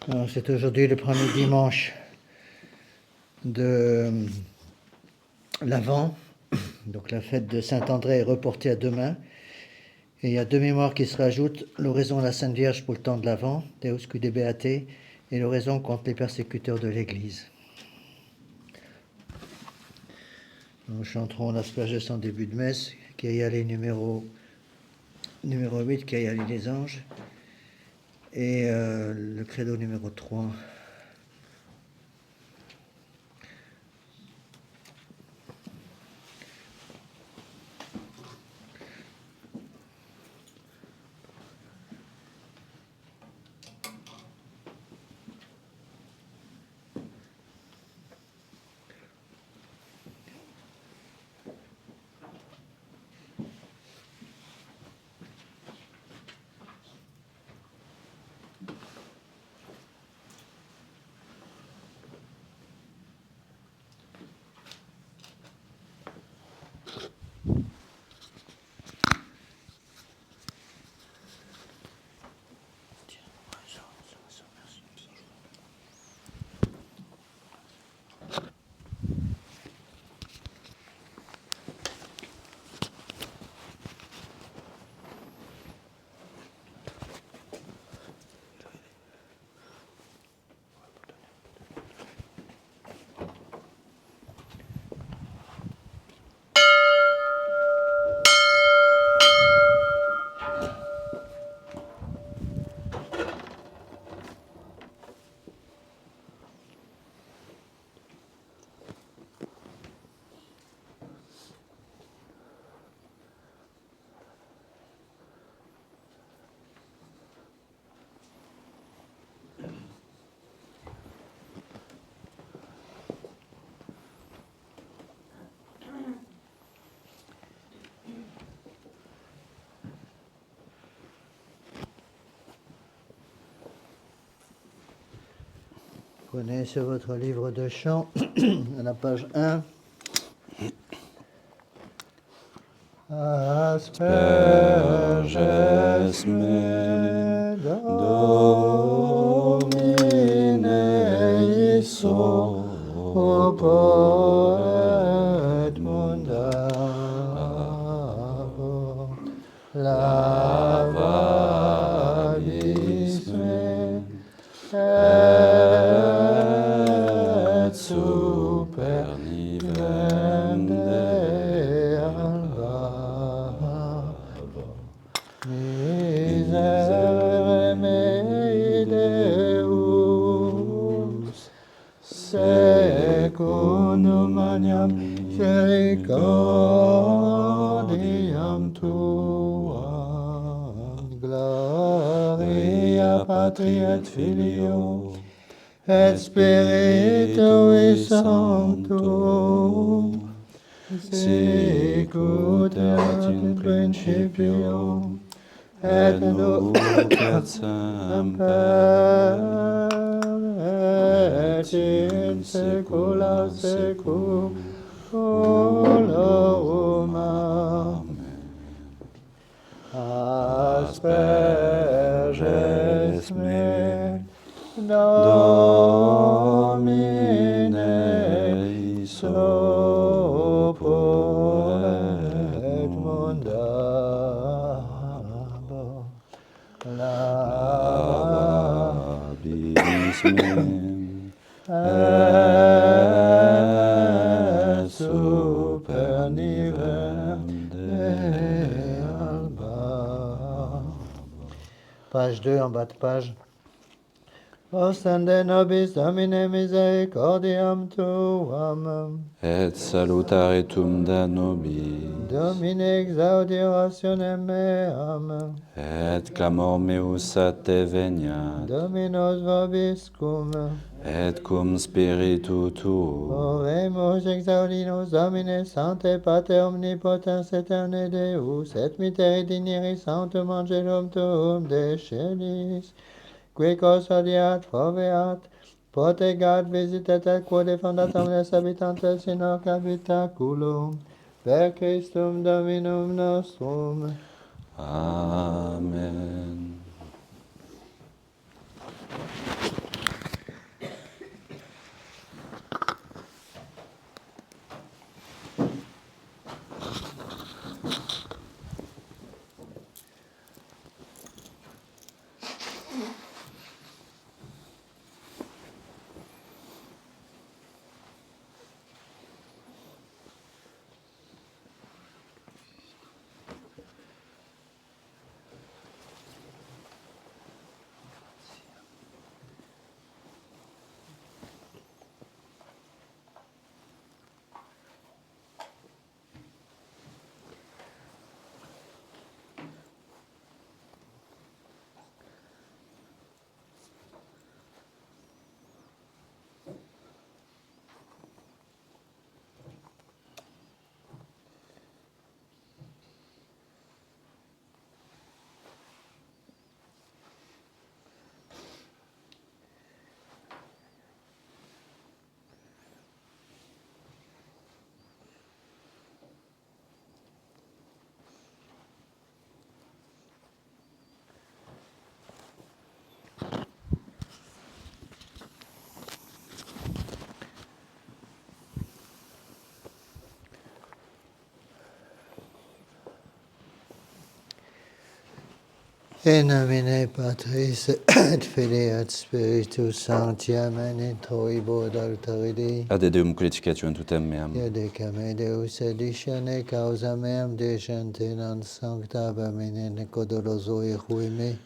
Alors, c'est aujourd'hui le premier dimanche de l'Avent. Donc la fête de Saint-André est reportée à demain. Et il y a deux mémoires qui se rajoutent, l'oraison à la Sainte Vierge pour le temps de l'Avent, Deus Cude Beate, et l'oraison contre les persécuteurs de l'Église. Nous chanterons l'asperges en début de messe, Kyrie numéro 8, Kyrie les anges, et le credo numéro 3. Prenez sur votre livre de chant, à la page 1. Asperges me Domine iso poet mundabo lavabis me et super nivem Miserere mei Deus, secundum maniam misericordiam tuam, gloria Patri et Filio, et Spiritui Sancto, sicut erat in principio, et nunc et semper, et in saecula saeculorum. Amen. Asperges me Domine iso poet mundabo lavabis meum et super nivem de alba. Page 2, en bas de page. Ostende nobis Domine misericordiam tuam. Et salutare tum da nobis. Domine exaudi orationem meam. Et clamor meus a te veniat. Dominus vobiscum. Et cum spiritu tuo. Oremus exaudimus Domine Sancte Pater omnipotens aeterne Deus, et miteri digniris sanctum angelum tuum de celis, qui custodiat, foveat, protegat, visitet et quod defendat omnes habitantes in hoc habitaculum, per Christum Dominum nostrum. Amen. In nomine Patris et Filii et Spiritus Sancti. Amen. In troibo adulteridi. Ad Deum qualificatio tutem meam. Iudicame Deus editione causa meam decente non sancta bamine codoloso irui me.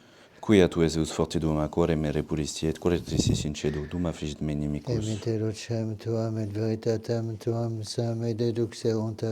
Quia tu eus fortidum a cuore me repulisti et correctricis in cedo dum affligit me inimicus. Emite lucem tuam et veritatem tuam sam et deduxerunt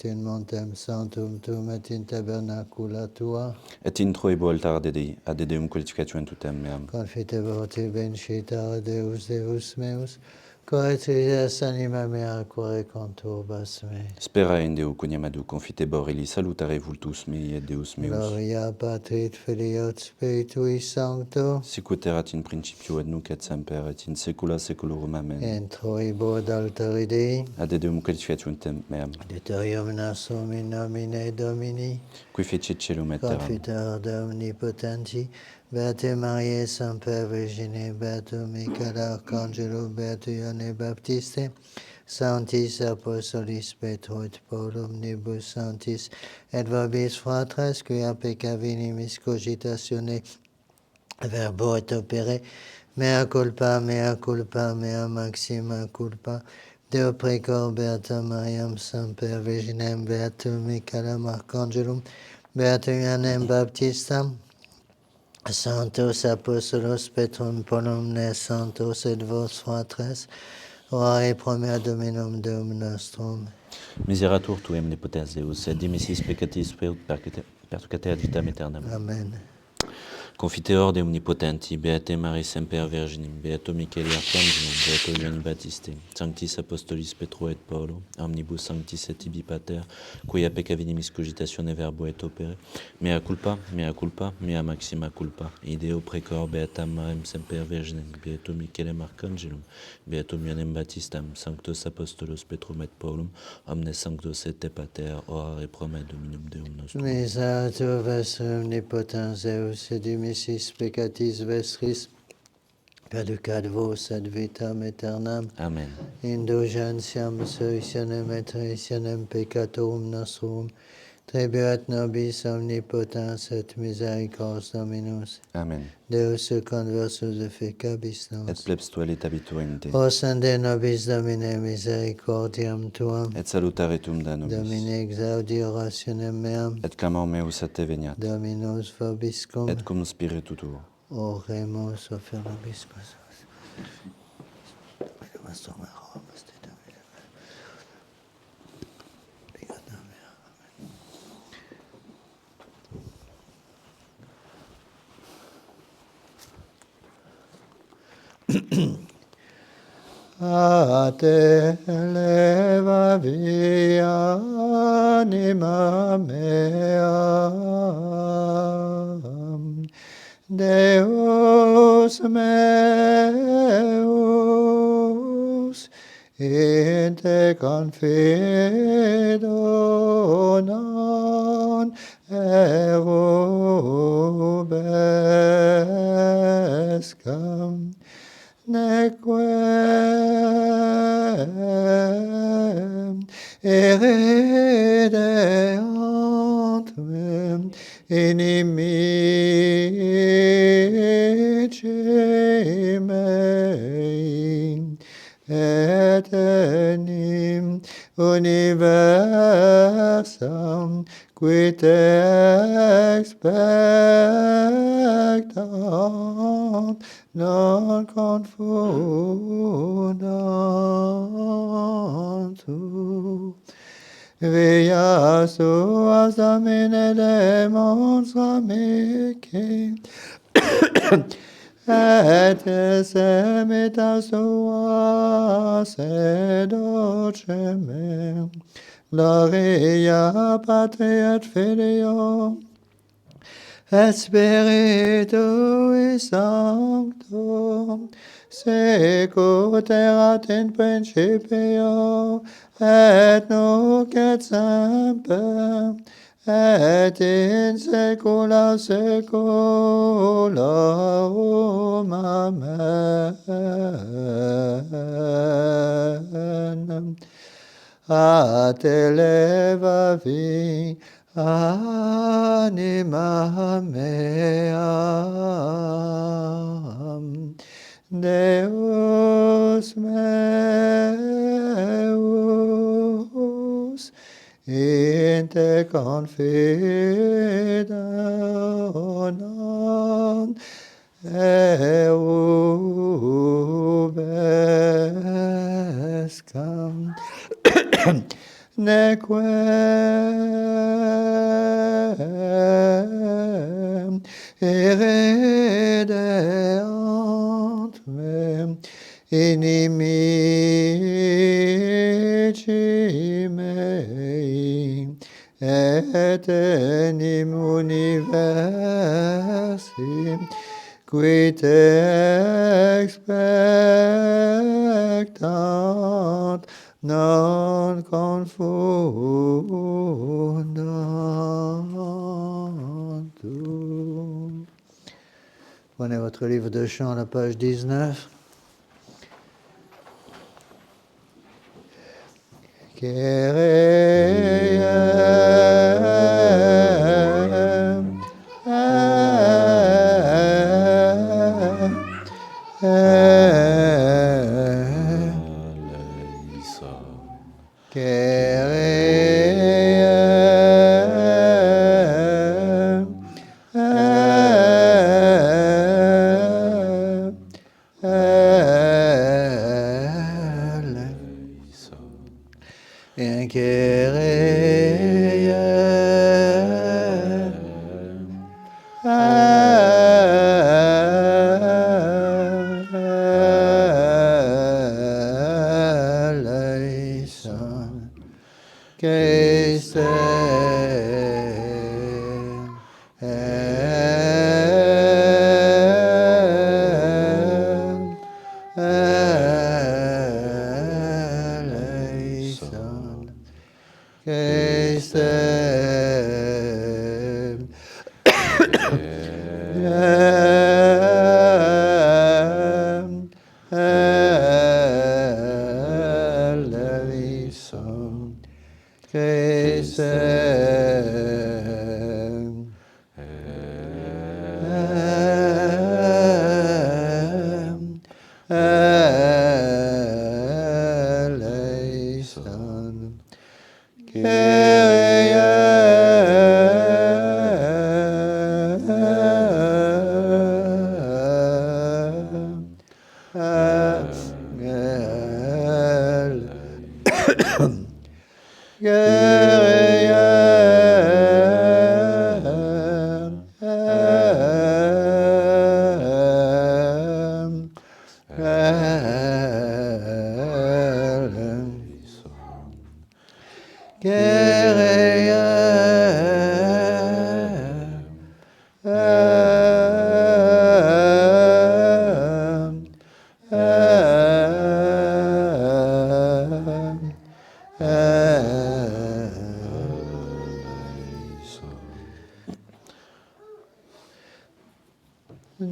in montem sanctum tuum et in tabernacula tua. Et in troibo altar de Dei, ad Deum qualificatio tutem meam. Confitebor te bencitare Deus meus, correctrices anima mea core conturbas me. Spera in Deo quoniam adu confitebor illi salutare vultus mei et Deus meus. Gloria Patri et Filii et Spiritui Sancto. Sicut erat in principio et nunc et semper et in saecula saeculorum. Amen. In troibo adulteri Dei. Ad Deum qualificatio tutem meam. Deterium nasum in nomine Domini. Qui fecit celum et terram. Confiteur omnipotenti, Beate Mariae Semper Virgine, Beatum Michael Arcangelo, Beatum Ioanne Baptiste, Sanctis Apostolis Petro et Paul, omnibus sanctis, et vobis fratres, quia peccavinimis cogitatione verbo et opere, mea culpa, mea maxima culpa, Deo precor Beata Mariam Semper Virginem, Beatum Michaelem Arcangelum, Beatum Ioannem Baptistam, Sanctos Apostolos Petrum Paulum, ne Sanctos et vos fratres, ora promea Dominum Deum nostrum. Miseratur tuem omnipotens Deus, et dimissis peccatis pertucate ad vitam aeternam. Amen. Confiteor de omnipotenti, Beate Maria Semper Virginim, Beato Michaeli Arcangelum, Beato Ioanni Baptiste, Sanctis Apostolis Petro et Paulo, omnibus sanctis et tibi pater, quia peccavinimis cogitatione verbo et opere, mea culpa, mea maxima culpa, ideo precor Beatam Mariam Semper Virginem, Beato Michaelem Arcangelum, Beato Ioannem Baptistam, Sanctos Apostolos Petrum et Paulum, omnes sanctos et te pater, ora et promea Dominum Deum nostrum. Miseratur vestrum omnipotens Deus, et dimissis peccatis vestris, perducat vos ad vitam aeternam. Amen. Indulgentiam solutionem et remissionem peccatorum nostrum, tribuat nobis omnipotens et misericordias Dominus. Amen. Deus conversus efficabis nos. Et plebs tualit habitur in te. Osande nobis Domine misericordiam tuam. Et salutare tuum da nobis. Domine exaudi orationem meam. Et clamor meus a te veniat. Dominus vobiscum. Et cum spiritu tuo. Oremus offer nobiscus. A te leva via anima mea, Deus meus, in te confido non erubescam, nequem erideant mem inimici mei, et enim universam qui te expectant non confundantur. Via suas Domine demonstra mihi, et semita sua seduce me. Gloria Patri et Filio et Spiritui Sancto, sicut erat in principio, et nunc et semper, et in saecula saeculorum. Amen. A te levavi Anima meam, Deus meus, in te confido non eubescam, nequem heredeant me inimici mei, et enim universi, qui te expectant, non confundantur. Prenez votre livre de chant à la page 19.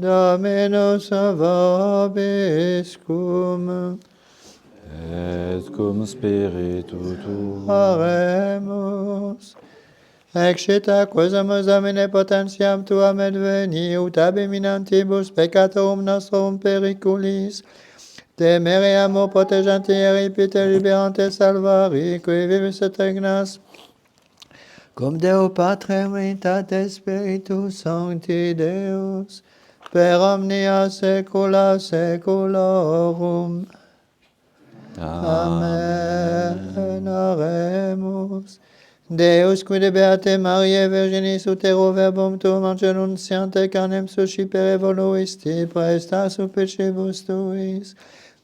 Dominus vobiscum, et cum spiritu tuo. oremus. Excita quasamus amine potentiam tuam adveni, ut ab eminentibus peccatorum nostrum periculis, temereamo proteganti eripite liberante salvari, qui vivis et regnas, cum Deo Patre Unitate Spiritus Sancti Deus, per omnia saecula saeculorum. Amen. Oremus. Deus quid beate Mariae Virginis utero verbum tuum angenunciante canem suscipere voluisti, praesta su pecibus tuis,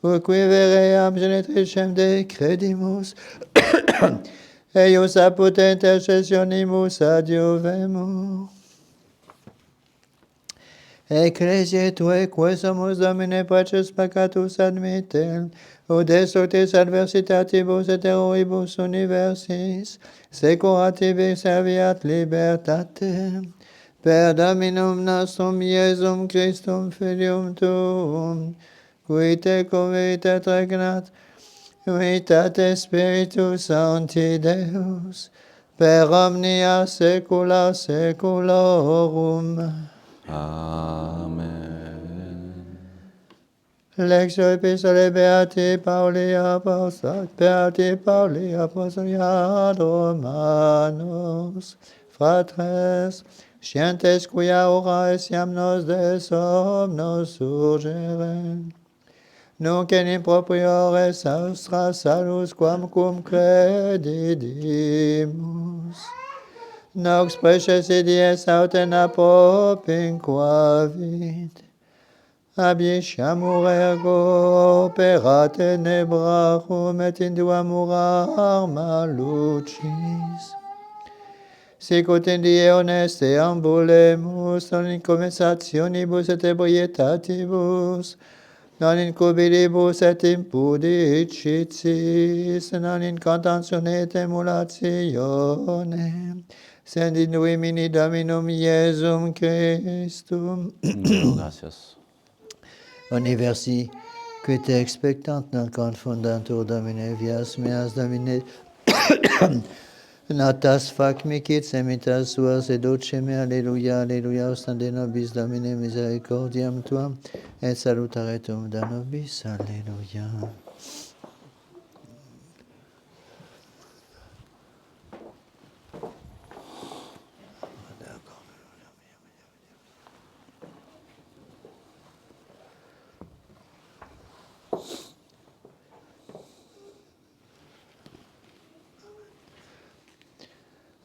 ut qui veream genetricem Dei credimus, eius apud intercessionimus adiuvemur. Ecclesiae Tuae, quesumus Domine preces peccatus admittem, ut exortis adversitatibus et erroribus universis, secura tibi serviat libertatem, per Dominum nostrum Iesum Christum Filium Tuum, qui te convit et regnat, unitate Spiritus Sancti Deus, per omnia saecula saeculorum. Amen. Lectio epistolae Beati Pauli Apostoli ad Romanos. Fratres, scientes quia ora essiam nos de somnos surgere. Nunc in impropriores austra salus quamcum credidimus. Nox praecessi dies autem apopinquavit. Abisciamur ergo opera tenebrarum et induamur arma lucis. Sic ut in die honeste ambulemus, non in conversationibus et ebrietatibus, non in cubilibus et impudicitis, non in contentione et emulatione, sed in nomine Dominum Iesum Christum. Deo gracias. Universi, qui te expectant non confundantur Domine vias meas Domine, natas fac micit semitas suas et doceme, alleluia, alleluia, ostende nobis Domine misericordiam tuam, et salutaretum da nobis, alleluia.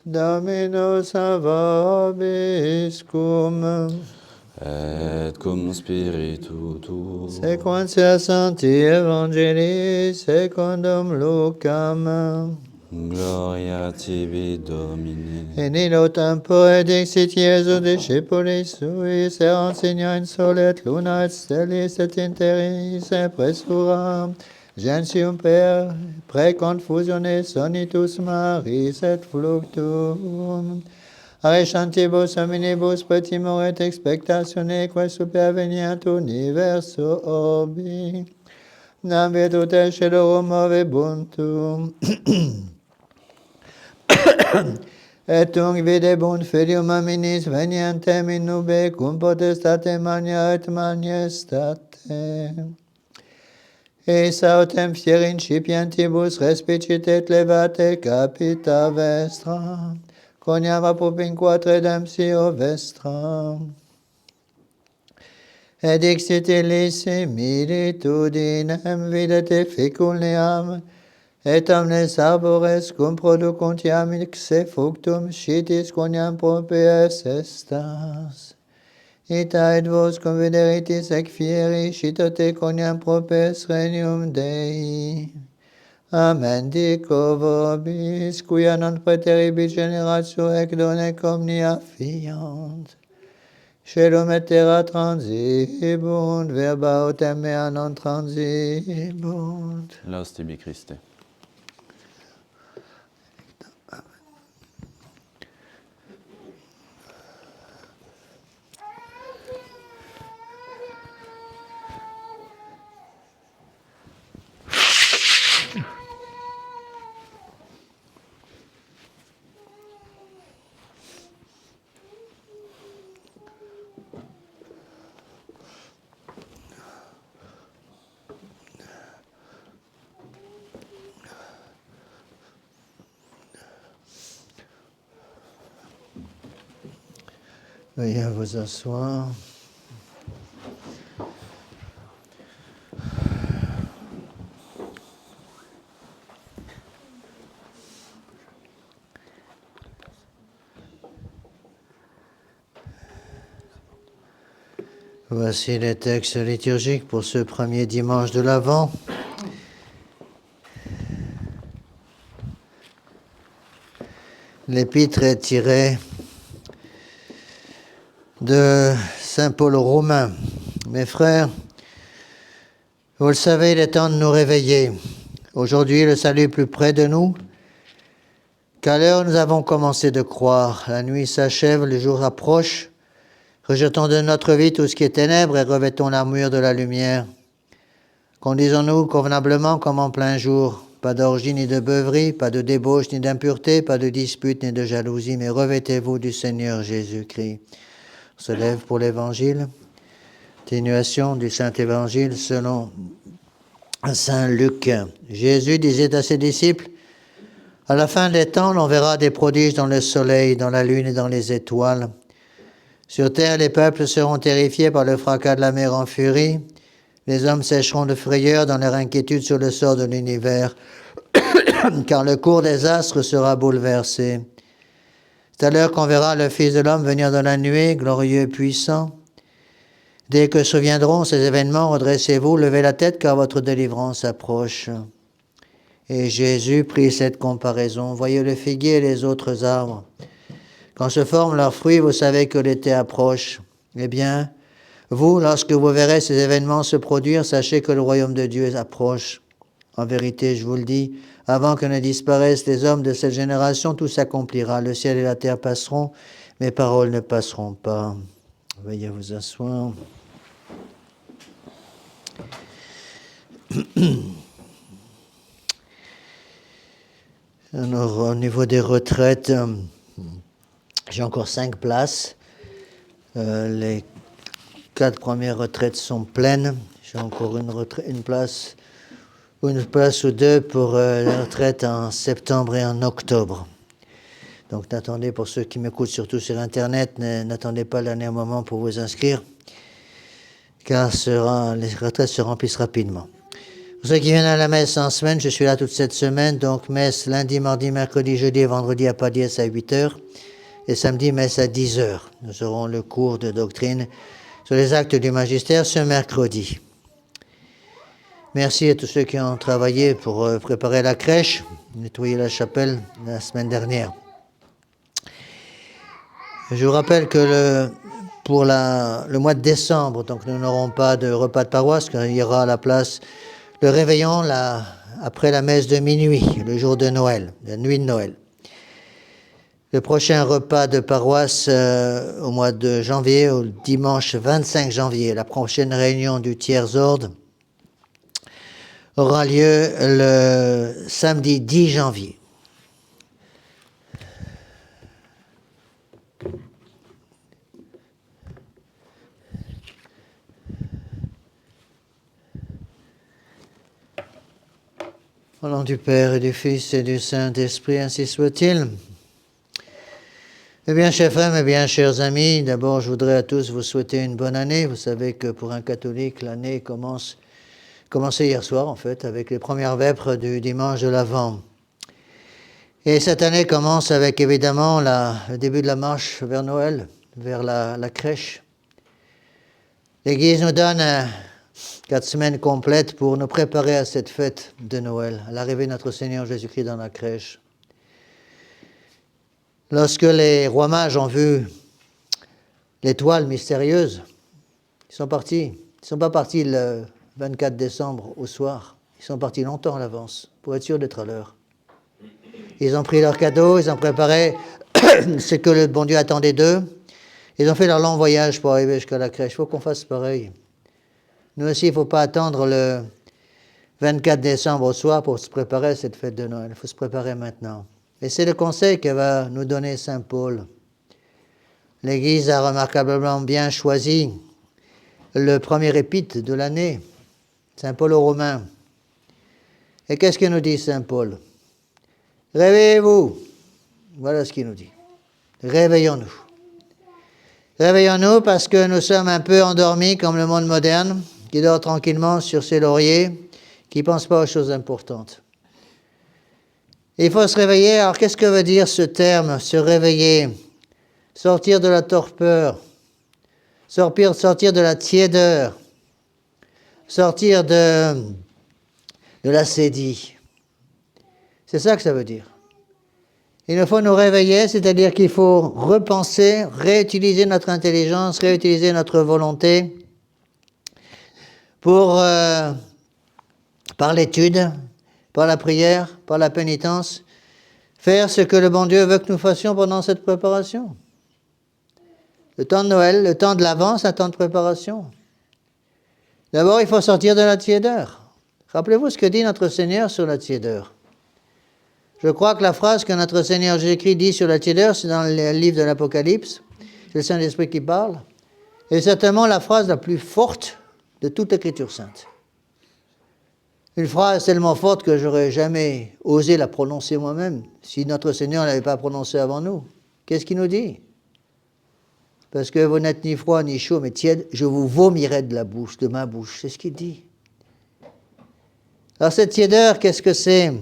Dominus vobiscum, Et cum spiritu tuo. sequentia Sancti Evangelii secundum Lucam. Gloria tibi, Domine. In illo tempore dixit Iesus discipulis suis, erant signa in sole et luna et stellis et in terris et pressura, gentium per preconfusione sonitus maris et fluctum. Arescantibus hominibus timor et expectatione quae superveniat universo orbi. Nam virtute celorum movebuntum. Et tunc videbunt filium hominis venientem in nube cum potestate magna et majestate. Eis autem fieri incipientibus respicit et levate capita vestra, coniam apopinquat redemptio vestra. Et dixit illis similitudinem videte feculneam, et omnes arbores cum producontiam ixe fructum scitis quoniam propies estas. Ita et vos cum videritis ec fieri scitote quoniam propies regnum Dei. Amen dico vobis, quia non praeteribit generatio ec donec omnia fiant. Celum et terra transibunt, verba autem mea non transibunt. Laus tibi, Christe. Veuillez vous asseoir. Voici les textes liturgiques pour ce premier dimanche de l'Avent. L'épître est tirée de Saint Paul aux Romains. Mes frères, vous le savez, il est temps de nous réveiller. Aujourd'hui, le salut est plus près de nous qu'à l'heure où nous avons commencé de croire. La nuit s'achève, le jour approche. Rejetons de notre vie tout ce qui est ténèbres et revêtons l'armure de la lumière. Conduisons-nous convenablement comme en plein jour, pas d'orgie ni de beuverie, pas de débauche ni d'impureté, pas de dispute ni de jalousie, mais revêtez-vous du Seigneur Jésus-Christ. On se lève pour l'Évangile. Continuation du Saint-Évangile selon Saint Luc. Jésus disait à ses disciples, « À la fin des temps, l'on verra des prodiges dans le soleil, dans la lune et dans les étoiles. Sur terre, les peuples seront terrifiés par le fracas de la mer en furie. Les hommes sécheront de frayeur dans leur inquiétude sur le sort de l'univers, car le cours des astres sera bouleversé. C'est à l'heure qu'on verra le Fils de l'homme venir dans la nuée, glorieux et puissant. Dès que surviendront ces événements, redressez-vous, levez la tête, car votre délivrance approche. » Et Jésus prit cette comparaison. « Voyez le figuier et les autres arbres. Quand se forment leurs fruits, vous savez que l'été approche. Eh bien, vous, lorsque vous verrez ces événements se produire, sachez que le royaume de Dieu approche. En vérité, je vous le dis, avant que ne disparaissent les hommes de cette génération, tout s'accomplira. Le ciel et la terre passeront, mes paroles ne passeront pas. » Veuillez vous asseoir. Alors, au niveau des retraites, j'ai encore 5 places. Les 4 premières retraites sont pleines. J'ai encore une place ou deux pour la retraite en septembre et en octobre. Donc n'attendez, pour ceux qui m'écoutent surtout sur Internet, n'attendez pas le dernier moment pour vous inscrire, car les retraites se remplissent rapidement. Pour ceux qui viennent à la messe en semaine, je suis là toute cette semaine, donc messe lundi, mardi, mercredi, jeudi et vendredi à Padiès à 8h, et samedi, messe à 10h. Nous aurons le cours de doctrine sur les actes du magistère ce mercredi. Merci à tous ceux qui ont travaillé pour préparer la crèche, nettoyer la chapelle la semaine dernière. Je vous rappelle que pour le mois de décembre, donc nous n'aurons pas de repas de paroisse, car il y aura à la place le réveillon après la messe de minuit, le jour de Noël, la nuit de Noël. Le prochain repas de paroisse au mois de janvier, au dimanche 25 janvier, la prochaine réunion du tiers-ordre aura lieu le samedi 10 janvier. Au nom du Père et du Fils et du Saint-Esprit, ainsi soit-il. Eh bien, chers frères, eh bien, chers amis, d'abord, je voudrais à tous vous souhaiter une bonne année. Vous savez que pour un catholique, l'année commençait hier soir, en fait, avec les premières vêpres du dimanche de l'Avent. Et cette année commence avec, évidemment, le début de la marche vers Noël, vers la crèche. L'Église nous donne 4 semaines complètes pour nous préparer à cette fête de Noël, à l'arrivée de notre Seigneur Jésus-Christ dans la crèche. Lorsque les rois mages ont vu l'étoile mystérieuse, ils sont partis. Ils ne sont pas partis le 24 décembre au soir. Ils sont partis longtemps à l'avance pour être sûrs d'être à l'heure. Ils ont pris leurs cadeaux, ils ont préparé ce que le bon Dieu attendait d'eux. Ils ont fait leur long voyage pour arriver jusqu'à la crèche. Il faut qu'on fasse pareil. Nous aussi, il ne faut pas attendre le 24 décembre au soir pour se préparer à cette fête de Noël. Il faut se préparer maintenant. Et c'est le conseil que va nous donner Saint Paul. L'Église a remarquablement bien choisi le premier épître de l'année, Saint Paul aux Romains. Et qu'est-ce que nous dit Saint Paul? Réveillez-vous. Voilà ce qu'il nous dit. Réveillons-nous. Réveillons-nous parce que nous sommes un peu endormis comme le monde moderne, qui dort tranquillement sur ses lauriers, qui ne pense pas aux choses importantes. Il faut se réveiller. Alors, qu'est-ce que veut dire ce terme, se réveiller? Sortir de la torpeur, sortir de la tiédeur, sortir de la sédie. C'est ça que ça veut dire. Il nous faut nous réveiller, c'est-à-dire qu'il faut repenser, réutiliser notre intelligence, réutiliser notre volonté pour, par l'étude, par la prière, par la pénitence, faire ce que le bon Dieu veut que nous fassions pendant cette préparation. Le temps de Noël, le temps de l'Avent, c'est un temps de préparation. D'abord, il faut sortir de la tiédeur. Rappelez-vous ce que dit notre Seigneur sur la tiédeur. Je crois que la phrase que notre Seigneur Jésus-Christ dit sur la tiédeur, c'est dans le livre de l'Apocalypse. C'est le Saint-Esprit qui parle. Et certainement la phrase la plus forte de toute l'Écriture sainte. Une phrase tellement forte que j'aurais jamais osé la prononcer moi-même si notre Seigneur ne l'avait pas prononcée avant nous. Qu'est-ce qu'il nous dit? Parce que vous n'êtes ni froid ni chaud mais tiède, je vous vomirai de ma bouche. C'est ce qu'il dit. Alors cette tiédeur, qu'est-ce que c'est?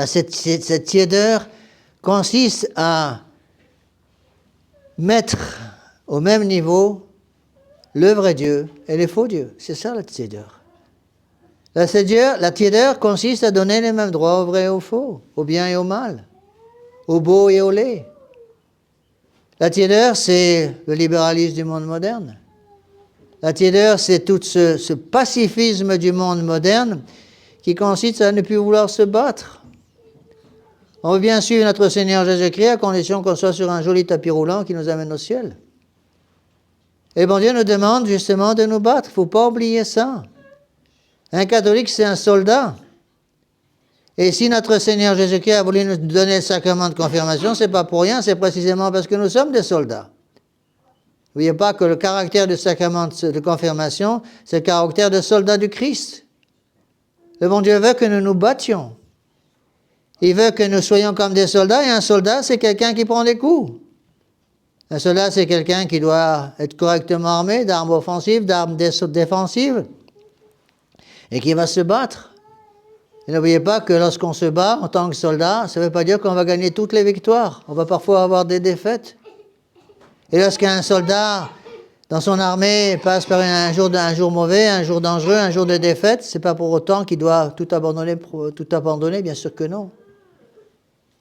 Cette tiédeur consiste à mettre au même niveau le vrai Dieu et les faux dieux. C'est ça la tiédeur. La tiédeur consiste à donner les mêmes droits au vrai et au faux, au bien et au mal, au beau et au laid. La tiédeur, c'est le libéralisme du monde moderne. La tiédeur, c'est tout ce pacifisme du monde moderne qui consiste à ne plus vouloir se battre. On veut bien suivre notre Seigneur Jésus-Christ à condition qu'on soit sur un joli tapis roulant qui nous amène au ciel. Et bon Dieu nous demande justement de nous battre. Il ne faut pas oublier ça. Un catholique, c'est un soldat. Et si notre Seigneur Jésus-Christ a voulu nous donner le sacrement de confirmation, ce n'est pas pour rien, c'est précisément parce que nous sommes des soldats. N'oubliez pas que le caractère du sacrement de confirmation, c'est le caractère de soldat du Christ. Le bon Dieu veut que nous nous battions. Il veut que nous soyons comme des soldats, et un soldat, c'est quelqu'un qui prend des coups. Un soldat, c'est quelqu'un qui doit être correctement armé d'armes offensives, d'armes défensives, et qui va se battre. Et n'oubliez pas que lorsqu'on se bat en tant que soldat, ça ne veut pas dire qu'on va gagner toutes les victoires. On va parfois avoir des défaites. Et lorsqu'un soldat, dans son armée, passe par un jour mauvais, un jour dangereux, un jour de défaite, ce n'est pas pour autant qu'il doit tout abandonner, bien sûr que non.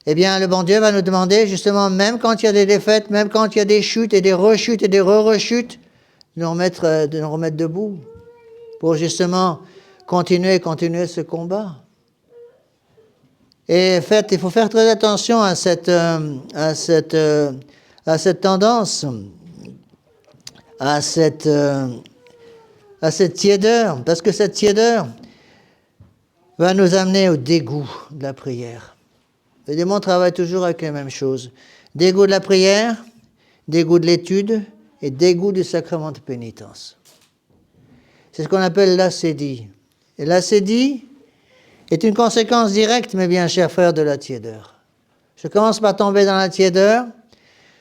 Eh bien, le bon Dieu va nous demander, justement, même quand il y a des défaites, même quand il y a des chutes et des rechutes et des re-rechutes, de nous remettre debout pour justement continuer ce combat. Et en fait, il faut faire très attention à cette tendance, à cette tiédeur, parce que cette tiédeur va nous amener au dégoût de la prière. Le démon travaille toujours avec les mêmes choses. Dégoût de la prière, dégoût de l'étude et dégoût du sacrement de pénitence. C'est ce qu'on appelle l'acédie. Et l'acédie est une conséquence directe, mes bien chers frères, de la tiédeur. Je commence par tomber dans la tiédeur,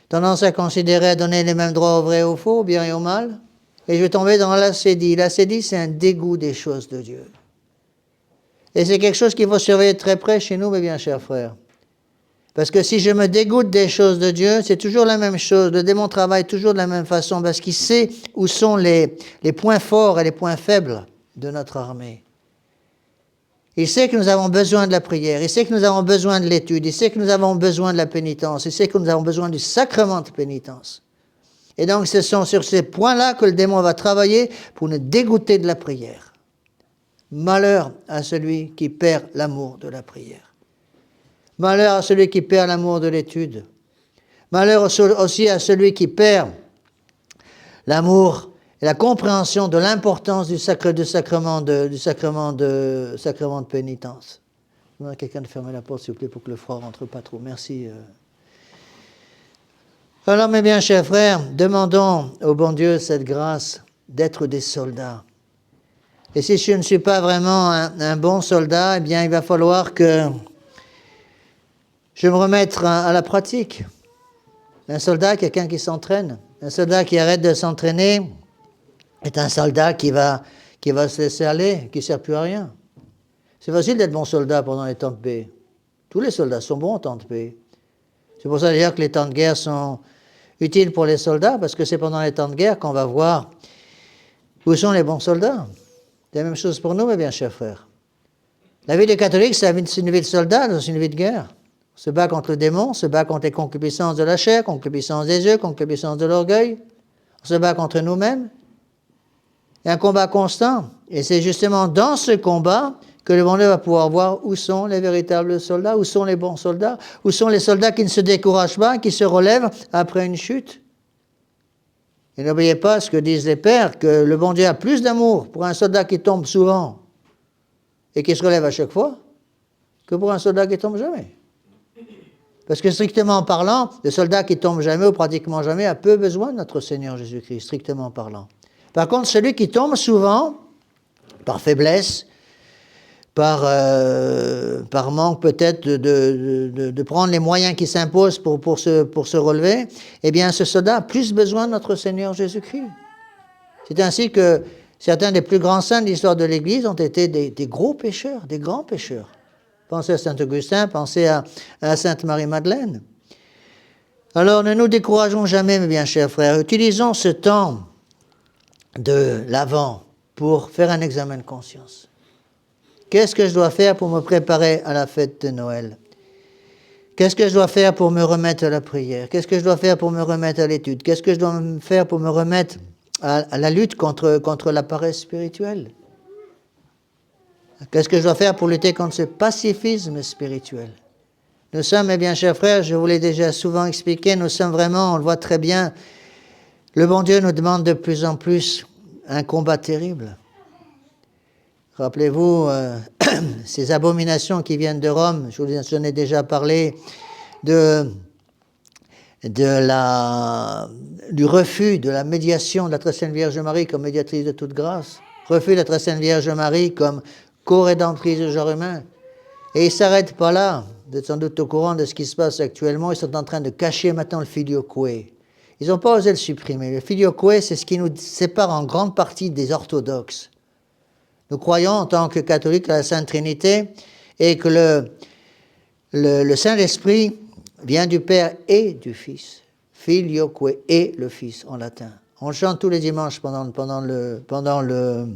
tendance à considérer, à donner les mêmes droits au vrai et au faux, au bien et au mal, et je vais tomber dans l'acédie. L'acédie, c'est un dégoût des choses de Dieu. Et c'est quelque chose qu'il faut surveiller de très près chez nous, mes bien chers frères. Parce que si je me dégoûte des choses de Dieu, c'est toujours la même chose. Le démon travaille toujours de la même façon, parce qu'il sait où sont les points forts et les points faibles de notre armée. Il sait que nous avons besoin de la prière, il sait que nous avons besoin de l'étude, il sait que nous avons besoin de la pénitence, il sait que nous avons besoin du sacrement de pénitence. Et donc ce sont sur ces points-là que le démon va travailler pour nous dégoûter de la prière. Malheur à celui qui perd l'amour de la prière. Malheur à celui qui perd l'amour de l'étude. Malheur aussi à celui qui perd l'amour et la compréhension de l'importance du sacrement de pénitence. Je demande à quelqu'un de fermer la porte, s'il vous plaît, pour que le froid ne rentre pas trop. Merci. Alors, mes bien chers frères, demandons au bon Dieu cette grâce d'être des soldats. Et si je ne suis pas vraiment un bon soldat, eh bien, il va falloir que je me remette à la pratique. Un soldat, quelqu'un qui s'entraîne. Un soldat qui arrête de s'entraîner est un soldat qui va se laisser aller, qui ne sert plus à rien. C'est facile d'être bon soldat pendant les temps de paix. Tous les soldats sont bons en temps de paix. C'est pour ça d'ailleurs que les temps de guerre sont utiles pour les soldats, parce que c'est pendant les temps de guerre qu'on va voir où sont les bons soldats. C'est la même chose pour nous, mes bien chers frères. La vie des catholiques, c'est une vie de soldat, c'est une vie de guerre. On se bat contre le démon, on se bat contre les concupiscences de la chair, concupiscences des yeux, concupiscences de l'orgueil. On se bat contre nous-mêmes. Il y a un combat constant. Et c'est justement dans ce combat que le bon Dieu va pouvoir voir où sont les véritables soldats, où sont les bons soldats, où sont les soldats qui ne se découragent pas, qui se relèvent après une chute. Et n'oubliez pas ce que disent les pères, que le bon Dieu a plus d'amour pour un soldat qui tombe souvent et qui se relève à chaque fois que pour un soldat qui tombe jamais. Parce que strictement parlant, le soldat qui tombe jamais ou pratiquement jamais a peu besoin de notre Seigneur Jésus-Christ, strictement parlant. Par contre, celui qui tombe souvent, par faiblesse, par manque peut-être de prendre les moyens qui s'imposent pour se relever, eh bien ce soldat a plus besoin de notre Seigneur Jésus-Christ. C'est ainsi que certains des plus grands saints de l'histoire de l'Église ont été des gros pécheurs, des grands pécheurs. Pensez à saint Augustin, pensez à sainte Marie-Madeleine. Alors ne nous décourageons jamais, mes bien chers frères. Utilisons ce temps de l'Avent pour faire un examen de conscience. Qu'est-ce que je dois faire pour me préparer à la fête de Noël? Qu'est-ce que je dois faire pour me remettre à la prière? Qu'est-ce que je dois faire pour me remettre à l'étude? Qu'est-ce que je dois faire pour me remettre à la lutte contre la paresse spirituelle? Qu'est-ce que je dois faire pour lutter contre ce pacifisme spirituel? Nous sommes, mes bien chers frères, je vous l'ai déjà souvent expliqué, nous sommes vraiment, on le voit très bien, le bon Dieu nous demande de plus en plus un combat terrible. Rappelez-vous ces abominations qui viennent de Rome, je vous en ai déjà parlé, du refus de la médiation de la Très Sainte Vierge Marie comme médiatrice de toute grâce, refus de la Très Sainte Vierge Marie comme co-rédemptrice du genre humain. Et ils ne s'arrêtent pas là. Vous êtes sans doute au courant de ce qui se passe actuellement. Ils sont en train de cacher maintenant le filioque. Ils n'ont pas osé le supprimer. Le filioque, c'est ce qui nous sépare en grande partie des orthodoxes. Nous croyons en tant que catholiques à la Sainte Trinité et que le Saint-Esprit vient du Père et du Fils. Filioque et le Fils en latin. On le chante tous les dimanches pendant le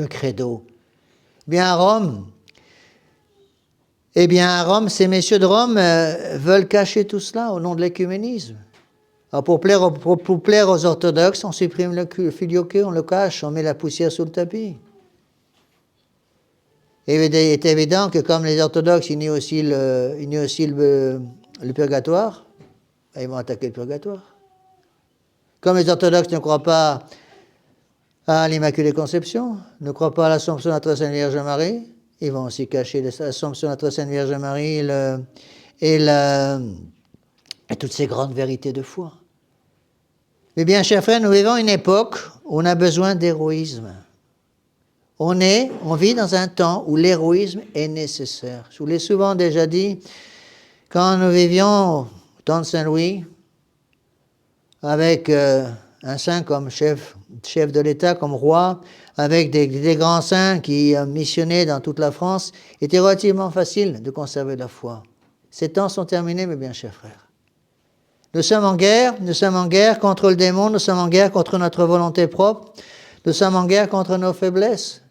credo. Bien à Rome, ces messieurs de Rome veulent cacher tout cela au nom de l'écuménisme. Alors pour plaire aux orthodoxes, on supprime le filioque, on le cache, on met la poussière sous le tapis. Et il est évident que comme les orthodoxes ils nient aussi le purgatoire, ils vont attaquer le purgatoire. Comme les orthodoxes ne croient pas à l'Immaculée Conception, ne croient pas à l'Assomption de la Très Sainte Vierge Marie, ils vont aussi cacher l'Assomption de la Très Sainte Vierge Marie et toutes ces grandes vérités de foi. Mais bien, chers frères, nous vivons une époque où on a besoin d'héroïsme. On vit dans un temps où l'héroïsme est nécessaire. Je vous l'ai souvent déjà dit, quand nous vivions au temps de Saint-Louis, avec un saint comme chef de l'État, comme roi, avec des grands saints qui missionnaient dans toute la France, il était relativement facile de conserver la foi. Ces temps sont terminés, mes bien chers frères. Nous sommes en guerre contre le démon, nous sommes en guerre contre notre volonté propre, nous sommes en guerre contre nos faiblesses.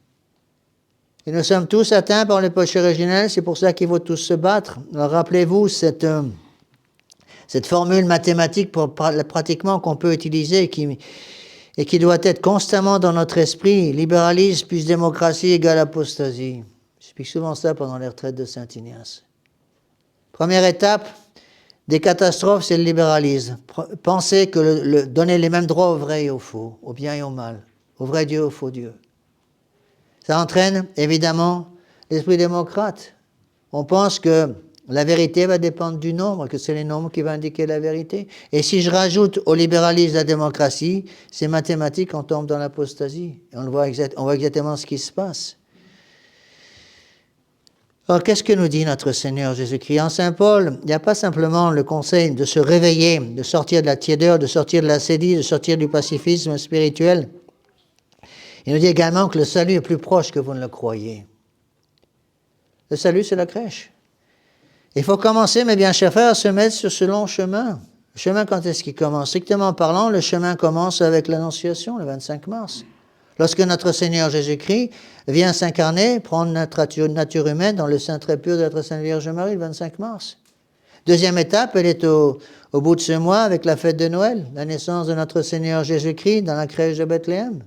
Et nous sommes tous atteints par le péché originel, c'est pour ça qu'il faut tous se battre. Alors rappelez-vous cette formule mathématique pratiquement qu'on peut utiliser et qui doit être constamment dans notre esprit, libéralisme plus démocratie égale apostasie. J'explique souvent ça pendant les retraites de Saint Ignace. Première étape des catastrophes, c'est le libéralisme. Penser que donner les mêmes droits au vrai et au faux, au bien et au mal, au vrai Dieu et au faux Dieu. Ça entraîne évidemment l'esprit démocrate. On pense que la vérité va dépendre du nombre, que c'est les nombres qui vont indiquer la vérité. Et si je rajoute au libéralisme la démocratie, c'est mathématique, on tombe dans l'apostasie. On voit exactement ce qui se passe. Alors, qu'est-ce que nous dit notre Seigneur Jésus-Christ? En Saint Paul, il n'y a pas simplement le conseil de se réveiller, de sortir de la tiédeur, de sortir de la sédie, de sortir du pacifisme spirituel. Il nous dit également que le salut est plus proche que vous ne le croyez. Le salut, c'est la crèche. Il faut commencer, mes bien chers frères, à se mettre sur ce long chemin. Le chemin, quand est-ce qu'il commence? Strictement parlant, le chemin commence avec l'Annonciation, le 25 mars. Lorsque notre Seigneur Jésus-Christ vient s'incarner, prendre notre nature humaine dans le sein très pur de la Très Sainte Vierge Marie, le 25 mars. Deuxième étape, elle est au bout de ce mois avec la fête de Noël, la naissance de notre Seigneur Jésus-Christ dans la crèche de Bethléem.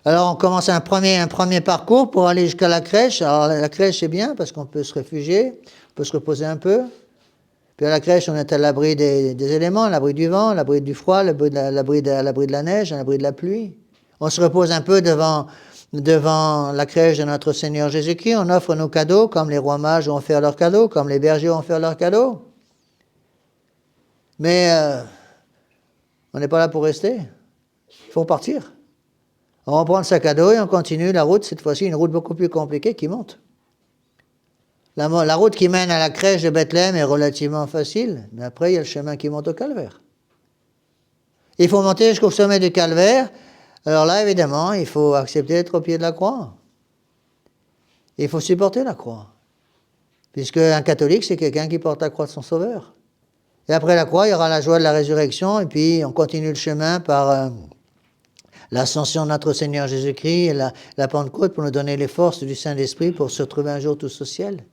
Alors on commence un premier parcours pour aller jusqu'à la crèche. Alors la crèche c'est bien parce qu'on peut se réfugier, on peut se reposer un peu. Puis à la crèche on est à l'abri des éléments, à l'abri du vent, à l'abri du froid, à l'abri de la neige, à l'abri de la pluie. On se repose un peu devant devant la crèche de notre Seigneur Jésus-Christ, on offre nos cadeaux comme les rois mages ont offert leurs cadeaux, comme les bergers ont offert leurs cadeaux. Mais on n'est pas là pour rester. Il faut partir. On reprend le sac à dos et on continue la route, cette fois-ci une route beaucoup plus compliquée qui monte. La route qui mène à la crèche de Bethléem est relativement facile, mais après il y a le chemin qui monte au calvaire. Il faut monter jusqu'au sommet du calvaire. Alors là, évidemment, il faut accepter d'être au pied de la croix. Il faut supporter la croix. Puisque un catholique, c'est quelqu'un qui porte la croix de son sauveur. Et après la croix, il y aura la joie de la résurrection, et puis on continue le chemin par l'ascension de notre Seigneur Jésus-Christ et la Pentecôte pour nous donner les forces du Saint-Esprit pour se retrouver un jour tous au ciel.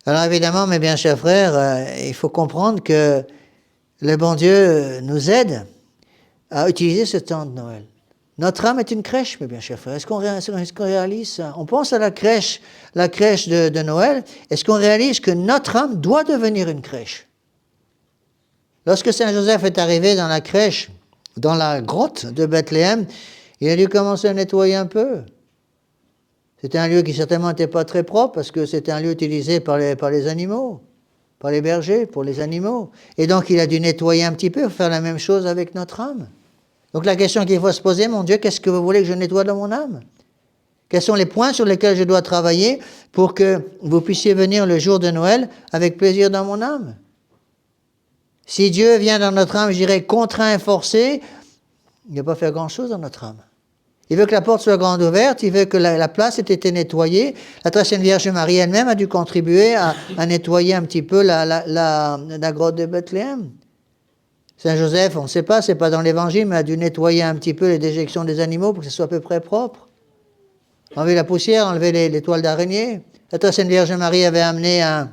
Alors évidemment, mes bien chers frères, il faut comprendre que le bon Dieu nous aide à utiliser ce temps de Noël. Notre âme est une crèche, mes bien chers frères. Est-ce qu'on réalise ça? On pense à la crèche de Noël. Est-ce qu'on réalise que notre âme doit devenir une crèche? Lorsque Saint Joseph est arrivé dans la crèche, dans la grotte de Bethléem, il a dû commencer à nettoyer un peu. C'était un lieu qui certainement n'était pas très propre parce que c'était un lieu utilisé par les animaux, par les bergers, pour les animaux. Et donc il a dû nettoyer un petit peu pour faire la même chose avec notre âme. Donc la question qu'il faut se poser, mon Dieu, qu'est-ce que vous voulez que je nettoie dans mon âme? Quels sont les points sur lesquels je dois travailler pour que vous puissiez venir le jour de Noël avec plaisir dans mon âme? Si Dieu vient dans notre âme, je dirais, contraint et forcé, il ne va pas faire grand-chose dans notre âme. Il veut que la porte soit grande ouverte, il veut que la place ait été nettoyée. La très sainte Vierge Marie elle-même a dû contribuer à nettoyer un petit peu la grotte de Bethléem. Saint Joseph, on ne sait pas, c'est pas dans l'Évangile, mais a dû nettoyer un petit peu les déjections des animaux pour que ce soit à peu près propre. Enlever la poussière, enlever les toiles d'araignée. La très sainte Vierge Marie avait amené un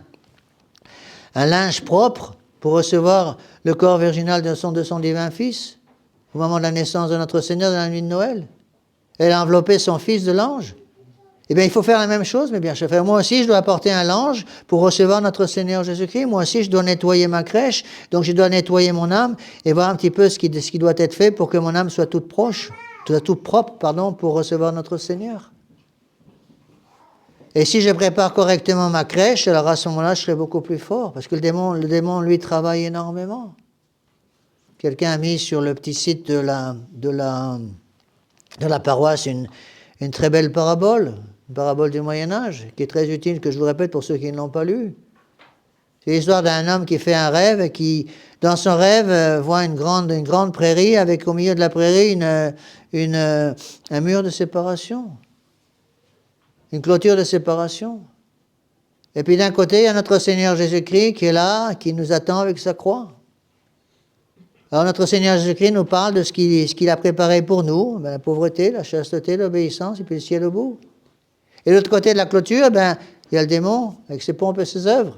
linge propre pour recevoir le corps virginal de son divin Fils au moment de la naissance de notre Seigneur dans la nuit de Noël. Elle a enveloppé son Fils de l'ange. Eh bien, il faut faire la même chose, mes bien chers frères. Moi aussi, je dois apporter un linge pour recevoir notre Seigneur Jésus-Christ. Moi aussi, je dois nettoyer ma crèche. Donc, je dois nettoyer mon âme et voir un petit peu ce qui doit être fait pour que mon âme soit toute propre, pour recevoir notre Seigneur. Et si je prépare correctement ma crèche, alors à ce moment-là, je serai beaucoup plus fort. Parce que le démon, lui, travaille énormément. Quelqu'un a mis sur le petit site de la paroisse une très belle parabole, une parabole du Moyen-Âge, qui est très utile, que je vous répète pour ceux qui ne l'ont pas lu. C'est l'histoire d'un homme qui fait un rêve et qui, dans son rêve, voit une grande prairie avec au milieu de la prairie un mur de séparation, une clôture de séparation. Et puis d'un côté, il y a notre Seigneur Jésus-Christ qui est là, qui nous attend avec sa croix. Alors notre Seigneur Jésus-Christ nous parle de ce qu'il a préparé pour nous, la pauvreté, la chasteté, l'obéissance, et puis le ciel au bout. Et de l'autre côté de la clôture, il y a le démon avec ses pompes et ses œuvres.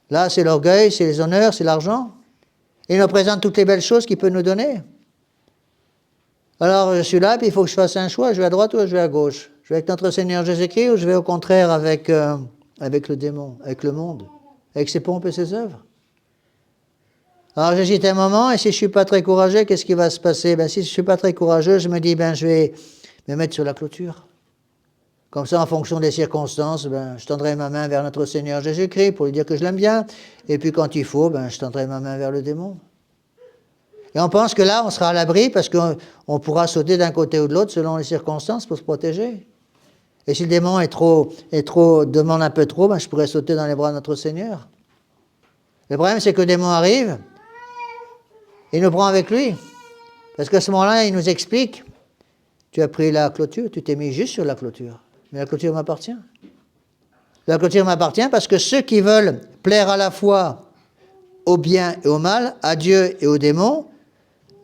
Là, c'est l'orgueil, c'est les honneurs, c'est l'argent. Et il nous présente toutes les belles choses qu'il peut nous donner. Alors je suis là, puis il faut que je fasse un choix, je vais à droite ou je vais à gauche. Je vais avec notre Seigneur Jésus-Christ ou je vais au contraire avec le démon, avec le monde, avec ses pompes et ses œuvres. Alors j'hésite un moment, et si je ne suis pas très courageux, qu'est-ce qui va se passer? Si je ne suis pas très courageux, je me dis, je vais me mettre sur la clôture. Comme ça, en fonction des circonstances, je tendrai ma main vers notre Seigneur Jésus-Christ pour lui dire que je l'aime bien. Et puis quand il faut, je tendrai ma main vers le démon. Et on pense que là, on sera à l'abri parce qu'on pourra sauter d'un côté ou de l'autre selon les circonstances pour se protéger. Et si le démon demande un peu trop, je pourrais sauter dans les bras de notre Seigneur. Le problème, c'est que le démon arrive, il nous prend avec lui. Parce qu'à ce moment-là, il nous explique, tu as pris la clôture, tu t'es mis juste sur la clôture. Mais la clôture m'appartient. La clôture m'appartient parce que ceux qui veulent plaire à la fois au bien et au mal, à Dieu et au démon,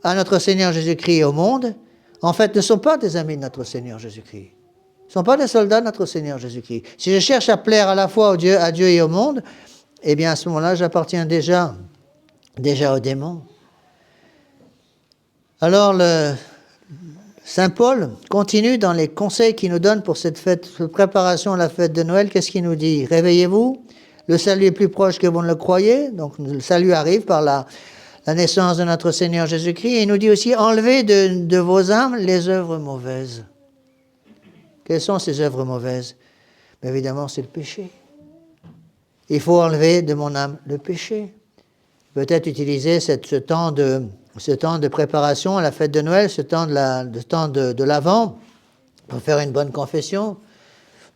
à notre Seigneur Jésus-Christ et au monde, en fait, ne sont pas des amis de notre Seigneur Jésus-Christ. Ils ne sont pas des soldats de notre Seigneur Jésus-Christ. Si je cherche à plaire à la fois à Dieu et au monde, eh bien à ce moment-là, j'appartiens déjà au démon. Alors, Saint Paul continue dans les conseils qu'il nous donne pour cette préparation à la fête de Noël. Qu'est-ce qu'il nous dit? Réveillez-vous, le salut est plus proche que vous ne le croyez. Donc le salut arrive par la la naissance de notre Seigneur Jésus-Christ. Et il nous dit aussi, enlevez de vos âmes les œuvres mauvaises. Quelles sont ces œuvres mauvaises? Bien évidemment, c'est le péché. Il faut enlever de mon âme le péché. Peut-être utiliser ce temps de préparation à la fête de Noël, ce temps de l'Avent, pour faire une bonne confession.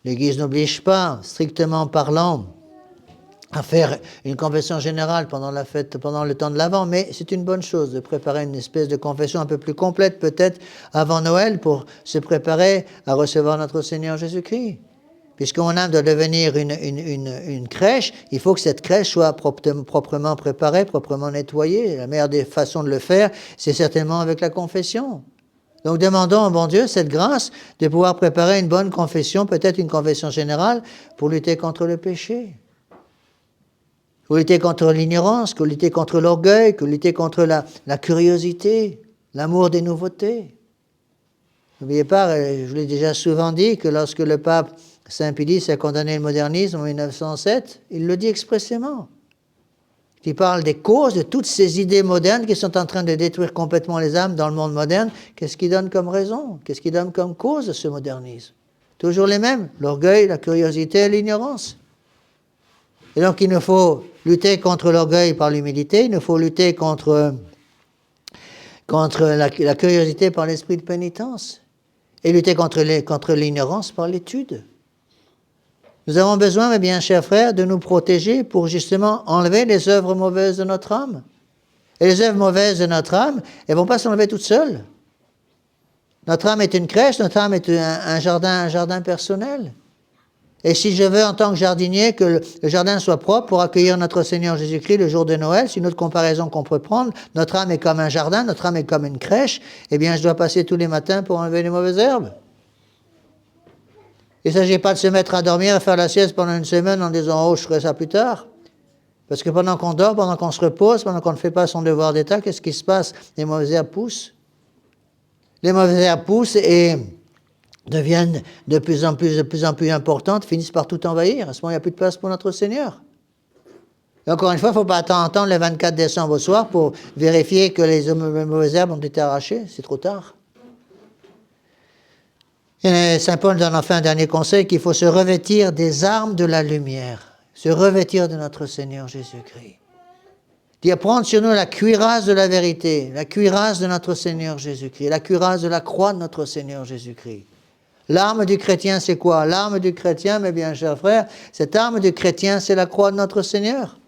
L'Église n'oblige pas, strictement parlant, à faire une confession générale pendant la fête, pendant le temps de l'Avent, mais c'est une bonne chose de préparer une espèce de confession un peu plus complète, peut-être avant Noël, pour se préparer à recevoir notre Seigneur Jésus-Christ. Puisqu'on a de devenir une crèche, il faut que cette crèche soit proprement préparée, proprement nettoyée. La meilleure des façons de le faire, c'est certainement avec la confession. Donc demandons au bon Dieu cette grâce de pouvoir préparer une bonne confession, peut-être une confession générale, pour lutter contre le péché. Pour lutter contre l'ignorance, pour lutter contre l'orgueil, pour lutter contre la curiosité, l'amour des nouveautés. N'oubliez pas, je vous l'ai déjà souvent dit, que lorsque le pape Saint-Pie a condamné le modernisme en 1907, il le dit expressément. Il parle des causes de toutes ces idées modernes qui sont en train de détruire complètement les âmes dans le monde moderne. Qu'est-ce qui donne comme raison? Qu'est-ce qui donne comme cause de ce modernisme? Toujours les mêmes, l'orgueil, la curiosité et l'ignorance. Et donc il nous faut lutter contre l'orgueil par l'humilité, il nous faut lutter contre la curiosité par l'esprit de pénitence, et lutter contre l'ignorance par l'étude. Nous avons besoin, mes bien chers frères, de nous protéger pour justement enlever les œuvres mauvaises de notre âme. Et les œuvres mauvaises de notre âme, elles ne vont pas s'enlever toutes seules. Notre âme est une crèche, notre âme est un jardin personnel. Et si je veux, en tant que jardinier, que le jardin soit propre pour accueillir notre Seigneur Jésus-Christ le jour de Noël, c'est une autre comparaison qu'on peut prendre. Notre âme est comme un jardin, notre âme est comme une crèche. Eh bien, je dois passer tous les matins pour enlever les mauvaises herbes. Il ne s'agit pas de se mettre à dormir et faire la sieste pendant une semaine en disant « Oh, je ferai ça plus tard ». Parce que pendant qu'on dort, pendant qu'on se repose, pendant qu'on ne fait pas son devoir d'État, qu'est-ce qui se passe? Les mauvaises herbes poussent. Les mauvaises herbes poussent et deviennent de plus en plus importantes, finissent par tout envahir. À ce moment, il n'y a plus de place pour notre Seigneur. Et encore une fois, il ne faut pas attendre le 24 décembre au soir pour vérifier que les mauvaises herbes ont été arrachées. C'est trop tard. Et Saint Paul donne enfin un dernier conseil, qu'il faut se revêtir des armes de la lumière, se revêtir de notre Seigneur Jésus-Christ. Il dit à prendre sur nous la cuirasse de la vérité, la cuirasse de notre Seigneur Jésus-Christ, la cuirasse de la croix de notre Seigneur Jésus-Christ. L'arme du chrétien, c'est quoi? L'arme du chrétien, mes bien chers frères, cette arme du chrétien, c'est la croix de notre Seigneur.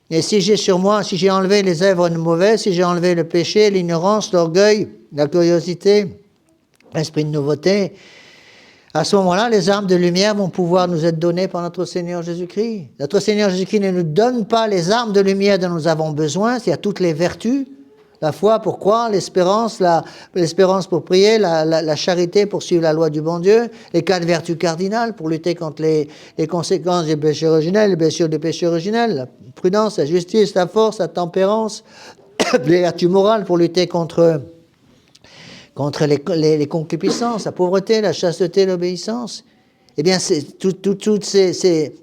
Et si j'ai sur moi, si j'ai enlevé les œuvres mauvaises, si j'ai enlevé le péché, l'ignorance, l'orgueil, la curiosité, l'esprit de nouveauté, à ce moment-là, les armes de lumière vont pouvoir nous être données par notre Seigneur Jésus-Christ. Notre Seigneur Jésus-Christ ne nous donne pas les armes de lumière dont nous avons besoin, c'est-à-dire toutes les vertus, la foi pour croire, l'espérance pour prier, la charité pour suivre la loi du bon Dieu, les 4 vertus cardinales pour lutter contre les conséquences des péchés originels, les blessures des péchés originels, la prudence, la justice, la force, la tempérance, les vertus morales pour lutter contre les concupiscences, la pauvreté, la chasteté, l'obéissance. Eh bien, toutes ces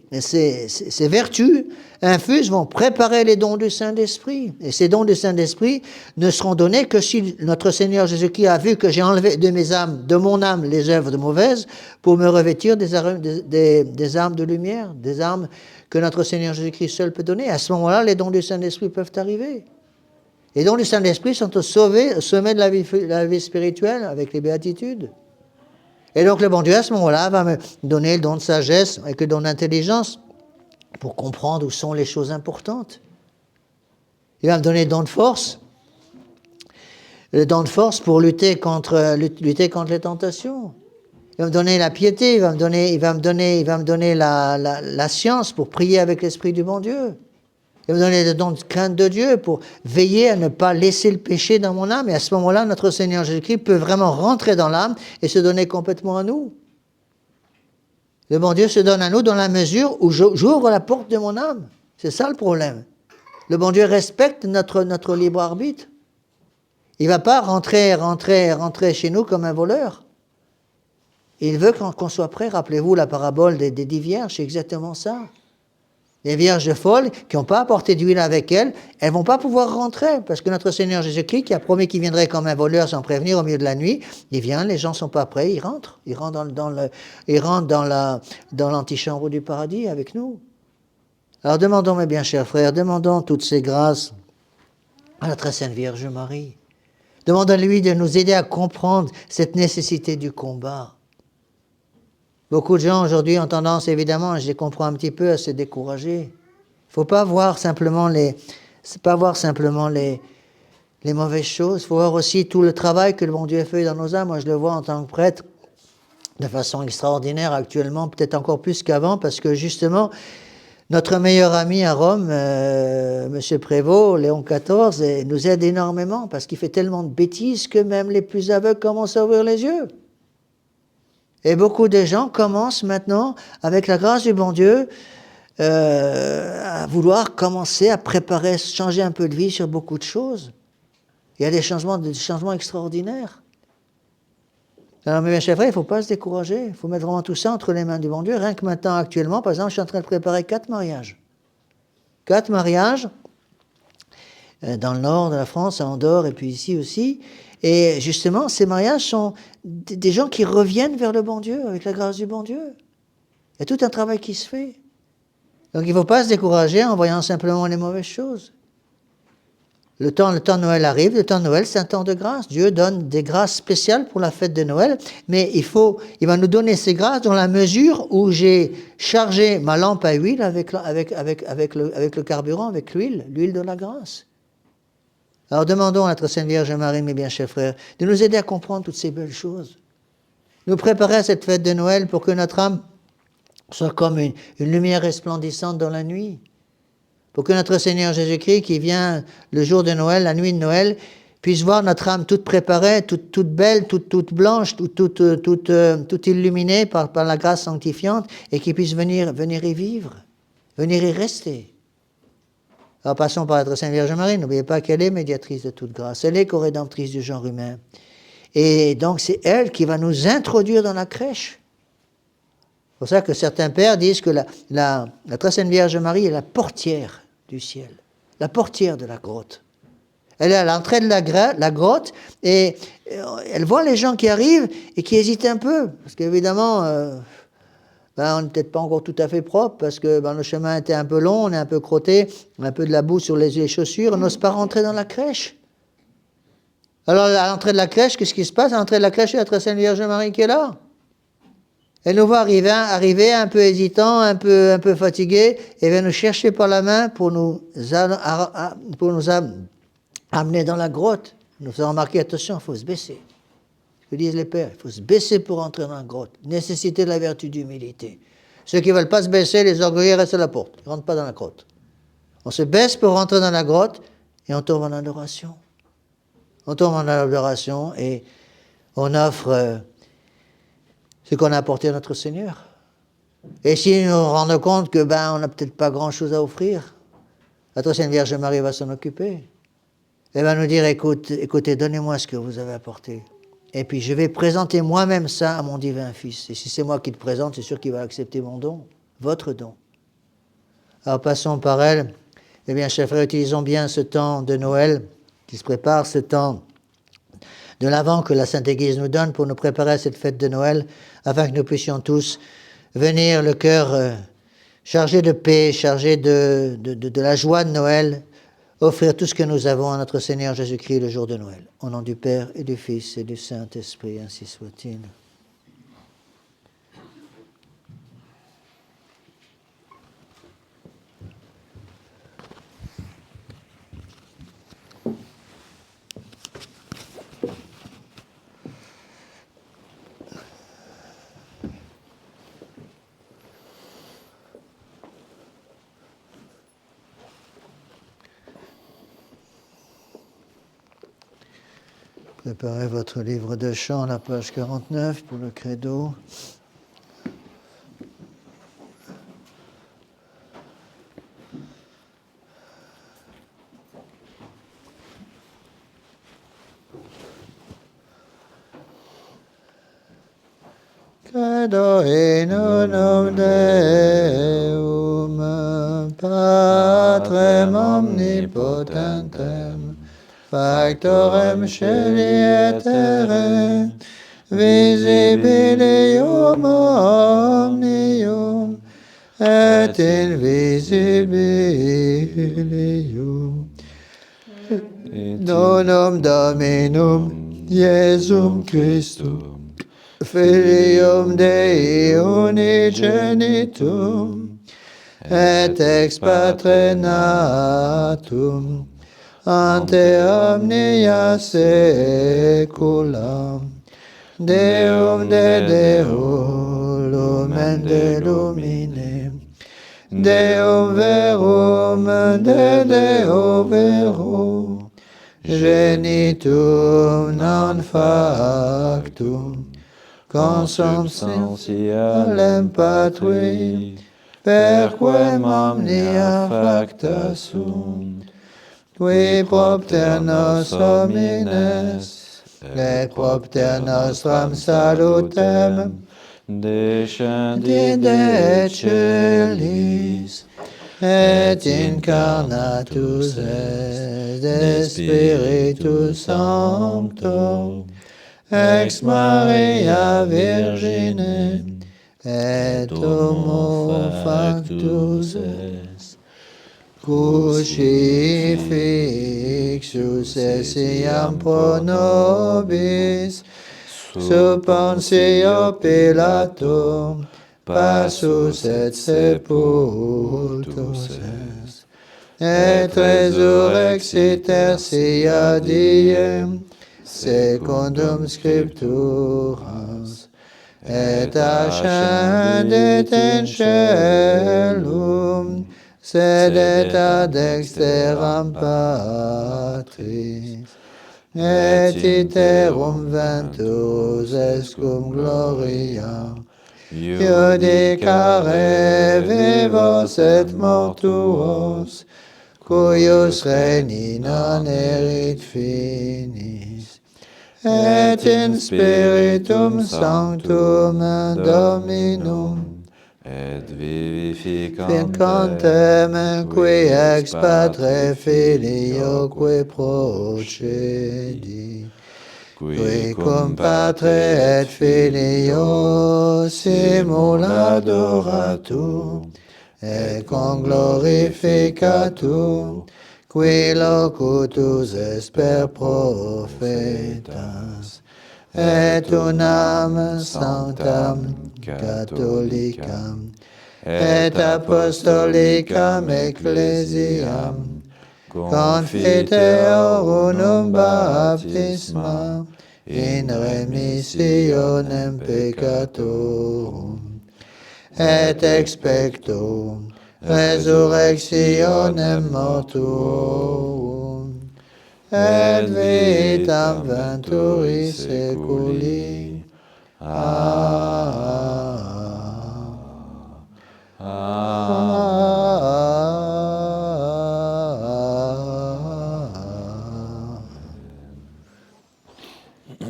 vertus infuses vont préparer les dons du Saint-Esprit. Et ces dons du Saint-Esprit ne seront donnés que si notre Seigneur Jésus-Christ a vu que j'ai enlevé de mon âme les œuvres de mauvaises pour me revêtir des armes de lumière, des armes que notre Seigneur Jésus-Christ seul peut donner. À ce moment-là, les dons du Saint-Esprit peuvent arriver. Les dons du Saint-Esprit sont au sommet de la vie spirituelle avec les béatitudes. Et donc le bon Dieu, à ce moment-là, va me donner le don de sagesse avec le don d'intelligence pour comprendre où sont les choses importantes. Il va me donner le don de force pour lutter contre les tentations. Il va me donner la piété, il va me donner la science pour prier avec l'Esprit du bon Dieu. Il va me donner le don de crainte de Dieu pour veiller à ne pas laisser le péché dans mon âme. Et à ce moment-là, notre Seigneur Jésus-Christ peut vraiment rentrer dans l'âme et se donner complètement à nous. Le bon Dieu se donne à nous dans la mesure où j'ouvre la porte de mon âme. C'est ça le problème. Le bon Dieu respecte notre libre arbitre. Il ne va pas rentrer chez nous comme un voleur. Il veut qu'on soit prêt. Rappelez-vous la parabole des 10 vierges, c'est exactement ça. Les vierges folles qui n'ont pas apporté d'huile avec elles, elles ne vont pas pouvoir rentrer parce que notre Seigneur Jésus-Christ, qui a promis qu'il viendrait comme un voleur sans prévenir au milieu de la nuit, il vient, les gens ne sont pas prêts, ils rentrent. Ils rentrent dans l'antichambre du paradis avec nous. Alors demandons, mes bien chers frères, demandons toutes ces grâces à la très sainte Vierge Marie. Demandons-lui de nous aider à comprendre cette nécessité du combat. Beaucoup de gens aujourd'hui ont tendance, évidemment, je les comprends un petit peu, à se décourager. Il ne faut pas voir simplement les mauvaises choses. Il faut voir aussi tout le travail que le bon Dieu fait dans nos âmes. Moi, je le vois en tant que prêtre de façon extraordinaire actuellement, peut-être encore plus qu'avant, parce que justement, notre meilleur ami à Rome, M. Prévost, Léon XIV, nous aide énormément, parce qu'il fait tellement de bêtises que même les plus aveugles commencent à ouvrir les yeux. Et beaucoup de gens commencent maintenant, avec la grâce du bon Dieu, à vouloir commencer à préparer, changer un peu de vie sur beaucoup de choses. Il y a des changements extraordinaires. Alors, mes chers frères, il ne faut pas se décourager. Il faut mettre vraiment tout ça entre les mains du bon Dieu. Rien que maintenant, actuellement, par exemple, je suis en train de préparer 4 mariages. 4 mariages dans le nord de la France, à Andorre, et puis ici aussi. Et justement, ces mariages sont des gens qui reviennent vers le bon Dieu, avec la grâce du bon Dieu. Il y a tout un travail qui se fait. Donc il ne faut pas se décourager en voyant simplement les mauvaises choses. Le temps de Noël arrive, le temps de Noël, c'est un temps de grâce. Dieu donne des grâces spéciales pour la fête de Noël, mais il va nous donner ces grâces dans la mesure où j'ai chargé ma lampe à huile avec le carburant, avec l'huile de la grâce. Alors demandons à notre Sainte Vierge Marie, mes bien chers frères, de nous aider à comprendre toutes ces belles choses. Nous préparer à cette fête de Noël pour que notre âme soit comme une lumière resplendissante dans la nuit. Pour que notre Seigneur Jésus-Christ, qui vient le jour de Noël, la nuit de Noël, puisse voir notre âme toute préparée, toute belle, toute blanche, toute illuminée par la grâce sanctifiante, et qu'il puisse venir y vivre, venir y rester. Alors passons par notre Sainte Vierge Marie. N'oubliez pas qu'elle est médiatrice de toute grâce. Elle est co-rédemptrice du genre humain. Et donc c'est elle qui va nous introduire dans la crèche. C'est pour ça que certains pères disent que la très Sainte Vierge Marie est la portière du ciel, la portière de la grotte. Elle est à l'entrée de la grotte et elle voit les gens qui arrivent et qui hésitent un peu. Parce qu'évidemment, on n'est peut-être pas encore tout à fait propre parce que le chemin était un peu long, on est un peu crotté, on a un peu de la boue sur les chaussures, on n'ose pas rentrer dans la crèche. Alors à l'entrée de la crèche, qu'est-ce qui se passe? À l'entrée de la crèche, il y a la très Sainte Vierge Marie qui est là. Elle nous voit arriver un peu hésitant, un peu fatigué, et vient nous chercher par la main pour nous amener dans la grotte. Nous faisons remarquer, attention, il faut se baisser. Ce que disent les pères, il faut se baisser pour entrer dans la grotte. Nécessité de la vertu d'humilité. Ceux qui ne veulent pas se baisser, les orgueilleux restent à la porte. Ils ne rentrent pas dans la grotte. On se baisse pour rentrer dans la grotte et on tombe en adoration. On tombe en adoration et on offre ce qu'on a apporté à notre Seigneur. Et si nous nous rendons compte que on n'a peut-être pas grand-chose à offrir, la très Sainte Vierge Marie va s'en occuper. Elle va nous dire, écoutez, donnez-moi ce que vous avez apporté. Et puis je vais présenter moi-même ça à mon divin Fils. Et si c'est moi qui le présente, c'est sûr qu'il va accepter mon don, votre don. Alors passons par elle. Eh bien, chers frères, utilisons bien ce temps de Noël qui se prépare, ce temps de l'Avent que la Sainte Église nous donne pour nous préparer à cette fête de Noël, afin que nous puissions tous venir le cœur chargé de paix, chargé de la joie de Noël, offrir tout ce que nous avons à notre Seigneur Jésus-Christ le jour de Noël. Au nom du Père et du Fils et du Saint-Esprit, ainsi soit-il. Préparez votre livre de chant à la page 49 pour le credo. Credo in unum Deum, omnipotentem, factorem celi et terrae, visibilium omnium, et invisibilium. Donum Dominum Iesum Christum, Filium Dei unigenitum, et ex Patre natum, ante omnia saecula, Deum de Deo, lumen de lumine, Deum verum de Deo vero, genitum non factum, consubstantialem Patri, perquem omnia facta sunt, qui propter nos homines, et propter nostram salutem, descendit de celis, et incarnatus est de Spiritus Sancto, ex Maria Virgine, et homo factus est, crucifixus essiam pro nobis, sub Pontio Pilato, passus et sepultus est, et resurrexit tertia diem, secundum Scripturas, et ascendit in caelum, sedet ad dexteram Patris, et iterum ventus est cum gloria, judicare vivos et mortuos, cuius regni non erit finis, et in Spiritum Sanctum Dominum, et vivificantem, qui ex Patre Filioque procedi, qui cum Patre et Filio simul adoratur, et conglorificatur, qui locutus est per prophetas, et unam sanctam catholicam, et apostolicam ecclesiam, confiteor unum baptisma, in remissionem peccatorum, et expecto resurrectionem mortuorum, et vitam venturi seculi.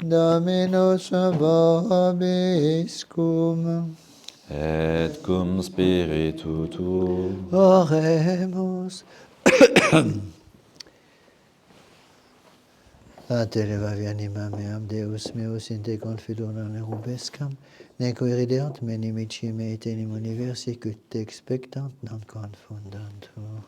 Dominus vobiscum, et cum spiritu tuum. oremus. Ate levavi anima meam, Deus meus in te confido non erubescam, neque irideant me nimici me et enim universi, que te expectant non confundantur.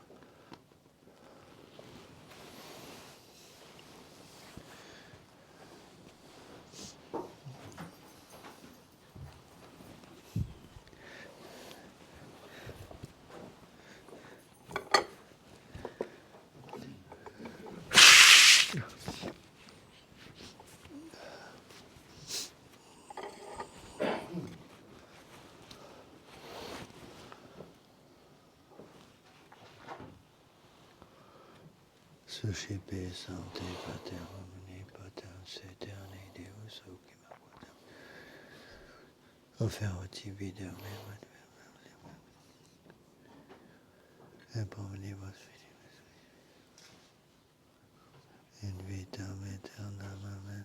Suscipe Sancte Pater omnipotens aeterni Deus ocima potem. Offero tibi Deo meo et omnibus fidibus in vitam aeternam. Amen.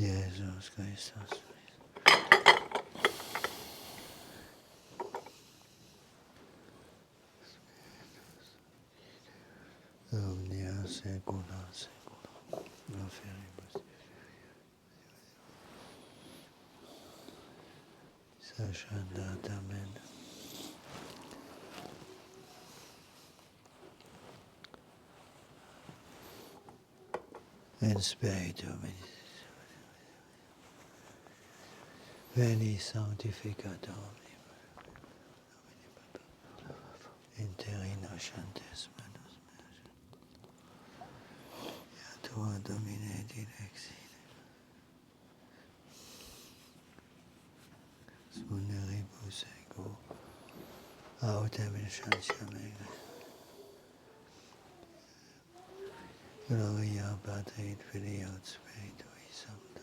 Jesus Christus. Omnia secula secula. Noferibus. Sachandat, amen. In spiritu, veni sanctificator omni, interina chantes manus meas, et tua Domine dilexine, suneribus ego, autem in chantiem ego. Gloria Patri et Filii et Spiritui Sancto.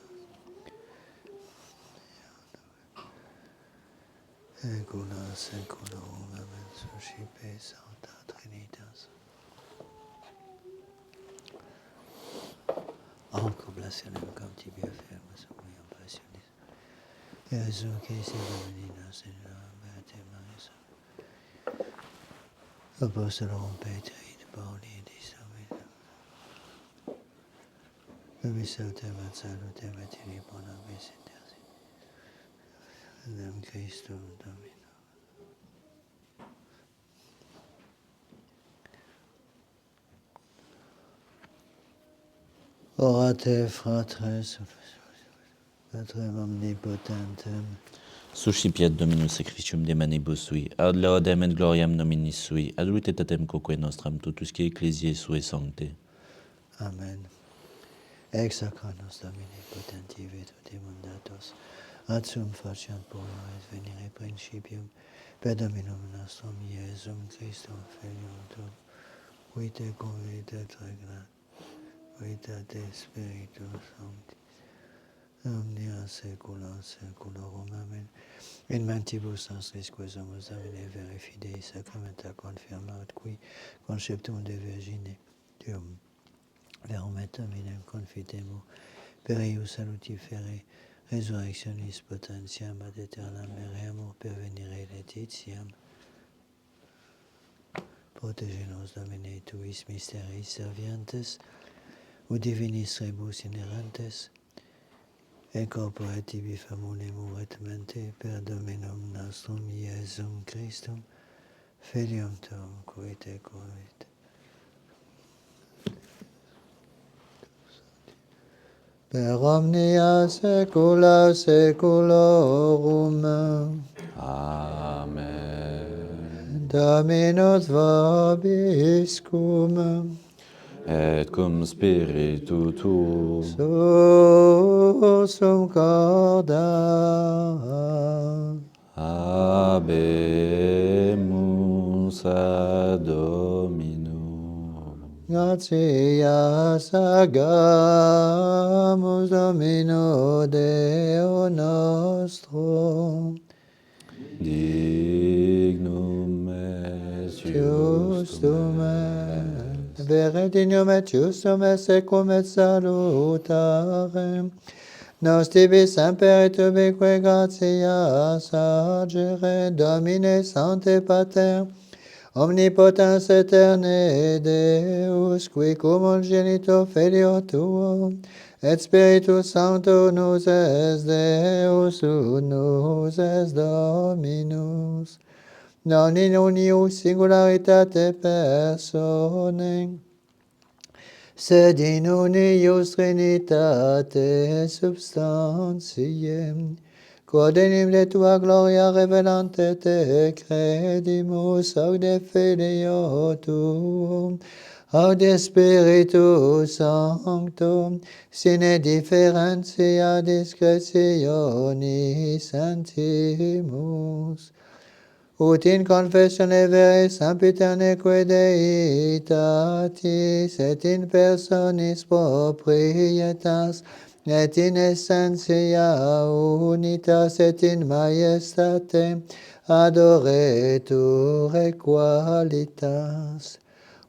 Ecula seculorum, amen. Suscipe Sancta Trinitas. Concoblationem captivia fermus, omnium passionis. Iesu Christi Domini Senor, Beate Maris. Apostolorum Petri et Pauli et Isabel. Visatem et salutem et tibi bona vis intersi. Dem Christum Domino. Orate fratres, Patrem omnipotentem, Suscipiat Dominus sacrificium de manibus sui, ad laudem et gloriam nominis sui, ad utitatem quoque nostram totusque ecclesiae sue sancte. Amen. Ex sacra nos Domini potenti vetuti mundatos, ad sum faciant pura et venire principium, per Dominum nostrum Iesum Christum Filium tuum, qui te convitet regnat, Vitate Spiritus Sancti, omnia saecula saeculorum. Amen. In mentibus nostris quae sumus Domine vere fidei sacramenta confirmat, qui conceptum de Virgine Tuum verum et Dominem confitemo, per eius salutifere resurrectionis potentiam ad aeternam mereamur pervenire laetitiam. Protege nos Domine tuis mysteris servientes, ut divinis rebus inerentes, et corpore tibi famulemur et mente per Dominum nostrum Iesum Christum, Filium tuum, qui te convit. Per omnia saecula saeculorum. Amen. Dominus vobiscum. Et cum spiritu tuo, Sursum corda. habemus ad Dominum. Gratias agamus Domino Deo nostro. Dignum et Justum et vere dignum et justum et secum et salutarem. Nos tibi semper et ubique gratias agere, Domine Sancte Pater, omnipotens aeterne Deus, qui cum ungenito Filio tuo, et Spiritus Sancto nous es Deus, ut nous es Dominus, non in unius singularitate personae, sed in unius Trinitate substantiae, quod enim de tua gloria revelante te credimus, aude Filio tuum, aude Spiritus Sanctum, sine differentia discretionis sentimus, ut in confessione vere sempiterneque Deitatis, et in personis proprietas, et in essentia unitas, et in majestate adoretur equalitas,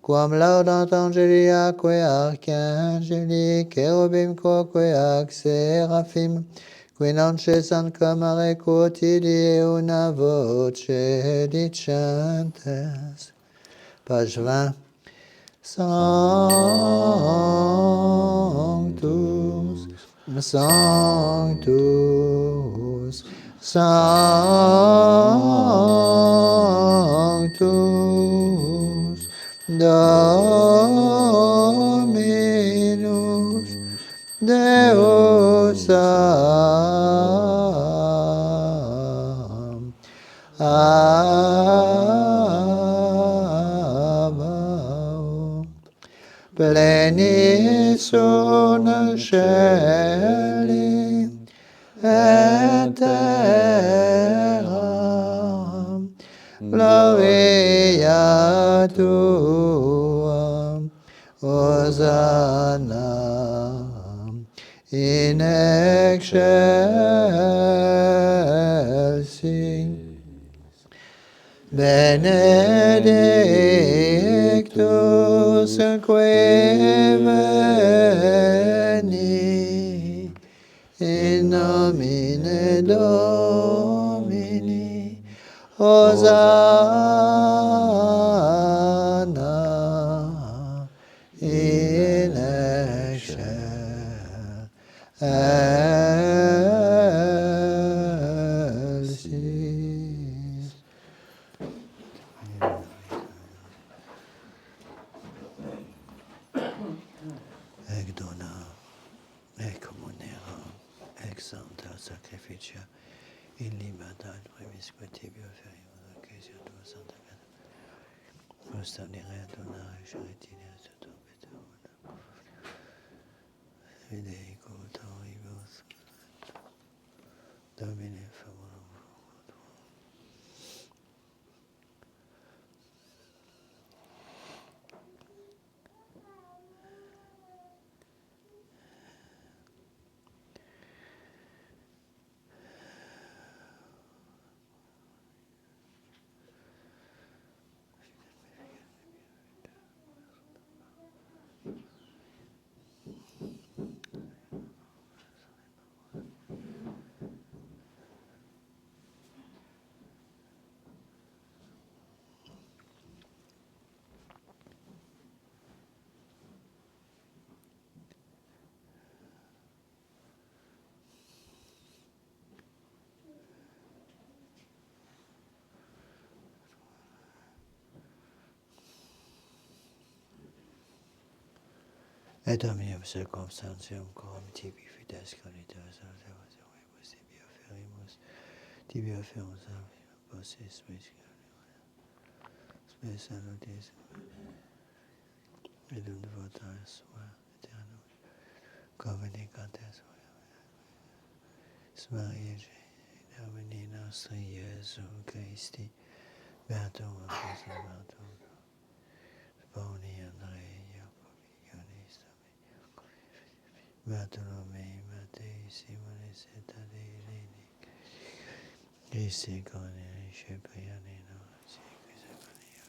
quam laudant angeliaque archangeli, cherubim quoque ac seraphim, qui non cessant clamare quotidie una voce dicentes. Page 20. Sanctus, Sanctus, Sanctus, Dominus, Deus Sabaoth, plenis una celi et terra, gloria tua, Hosanna in excelsis, benedictus qui veni, in nomine Domini, Hosanna in excelsis. Ec dona, ec communera, ec sancta sacrificia, in libertad premisque tibi oferimus occasia tua santa cata. Prostanire donare charitine tutum betamona. Videi cultoribus. Domine favorem. Et omnium circumstantium coram tibi fides conitas salvationibus tibi oferimus possis spes salutis et dum devotaris sua aeternum convenicantes Maria Domini nostri Iesu Christi beatum apostolatum Boni Andrei Jacobi Ionis Bartolomei Mattei Simonis et Tadei Leni Christi Corneli Cipriani Noci Crisepania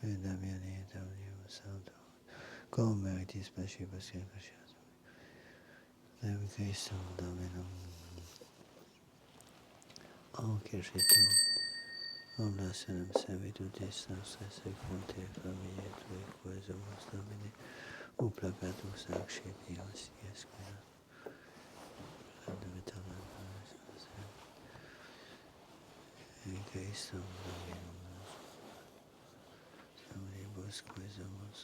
et Damiani et Omnium Santo cum meritis pascibus circumcias Dem Christum Dominum Anquicitum omnes senem servitutis nostras et conte familiae tui quae sumus Domini uplacatus ac scipios iesque in Christum Dominum omnibus quae sumus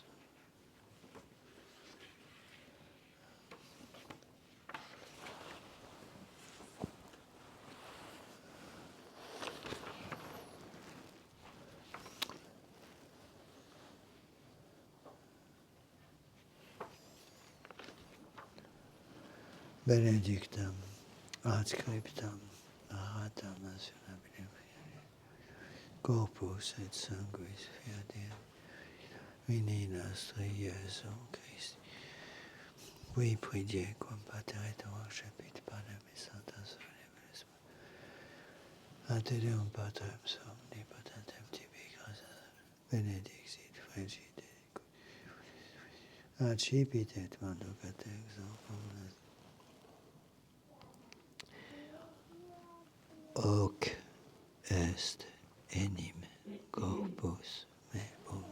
benedictam adscriptam arata nationabilim corpus et sanguis fiat vini nostri Iesu Christi qui pridie quam pater et worshipit panem et sanctas spiritus ad te deum patrem omnipotentem tibi gratias benedixit Hoc est enim corpus meum.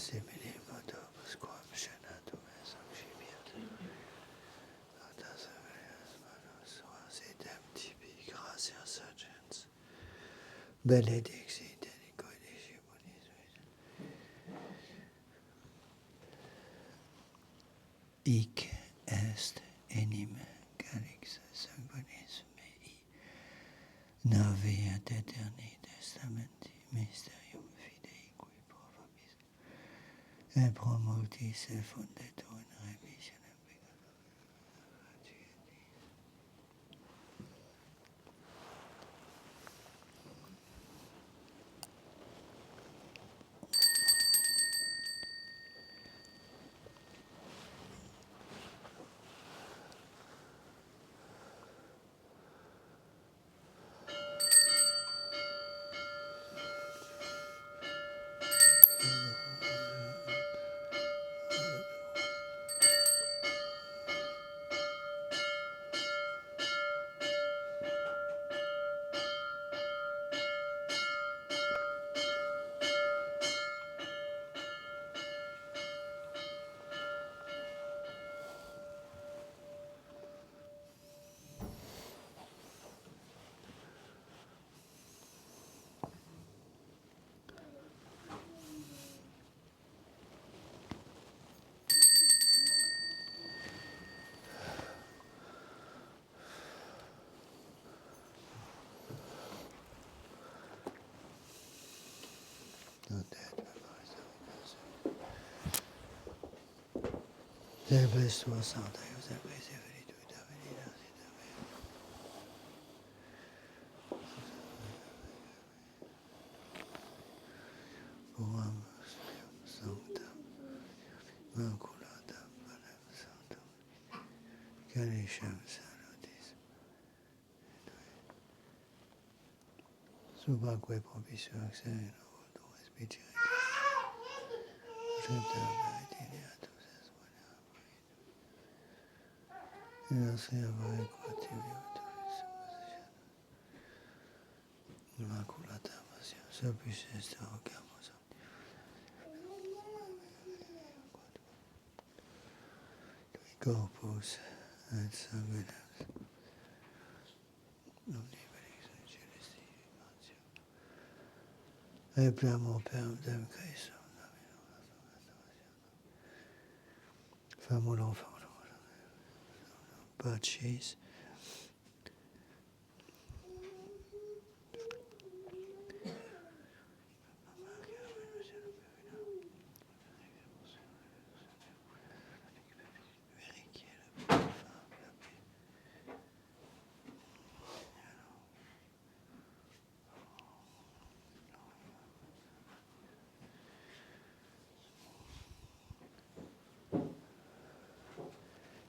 Simile modus quam scenatum es occipiat. Autas aveas manus suas idem tibi gratia sagens. Benedixit denique discipulis hic est enim calix sanguinis mei. Nave ad aeterni testamenti mysterium fidei cui profabis. Et pro multis fundetur in remissionem peccatorum. Sempre sua santa, io sempre severito e da venire da me. Quam sanctam, maculatam, panem sanctum, caniscem salutis. Subaque propisio accere novo spicere. Scripta veritiatus es Gracia vai quatibio Immaculata Passion, Sapis est rogamus. Corpus et sanguinem omnibenex celesti et plamo perm dem Christum Femme l'enfant Pacis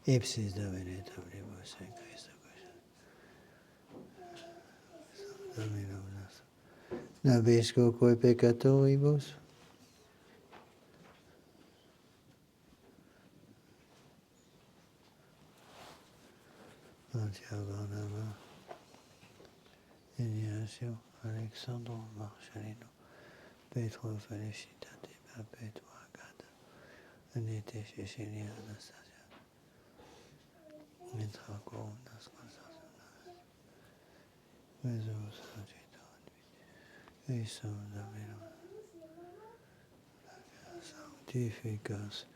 Ipsis Domine Domnibus in Christo Dominum nostrum. Nabisco coi peccatoribus. Santiago Nava, Ignacio, Alexandro, Marcelino, Petro, Felicitate, Perpetua, Agata, Anete, Cecilia, Anastasia, Intraco, Nasconsato, Sanctificas,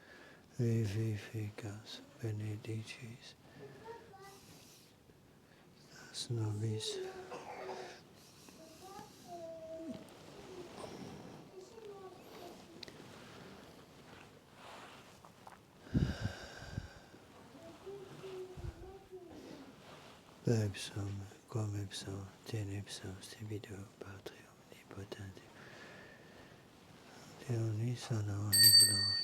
vivificas, benedicis, das nobis. Ipsum, cum ipsum, ten ipsum, stibido, Patri omnipotenti, Deo unisono in gloria.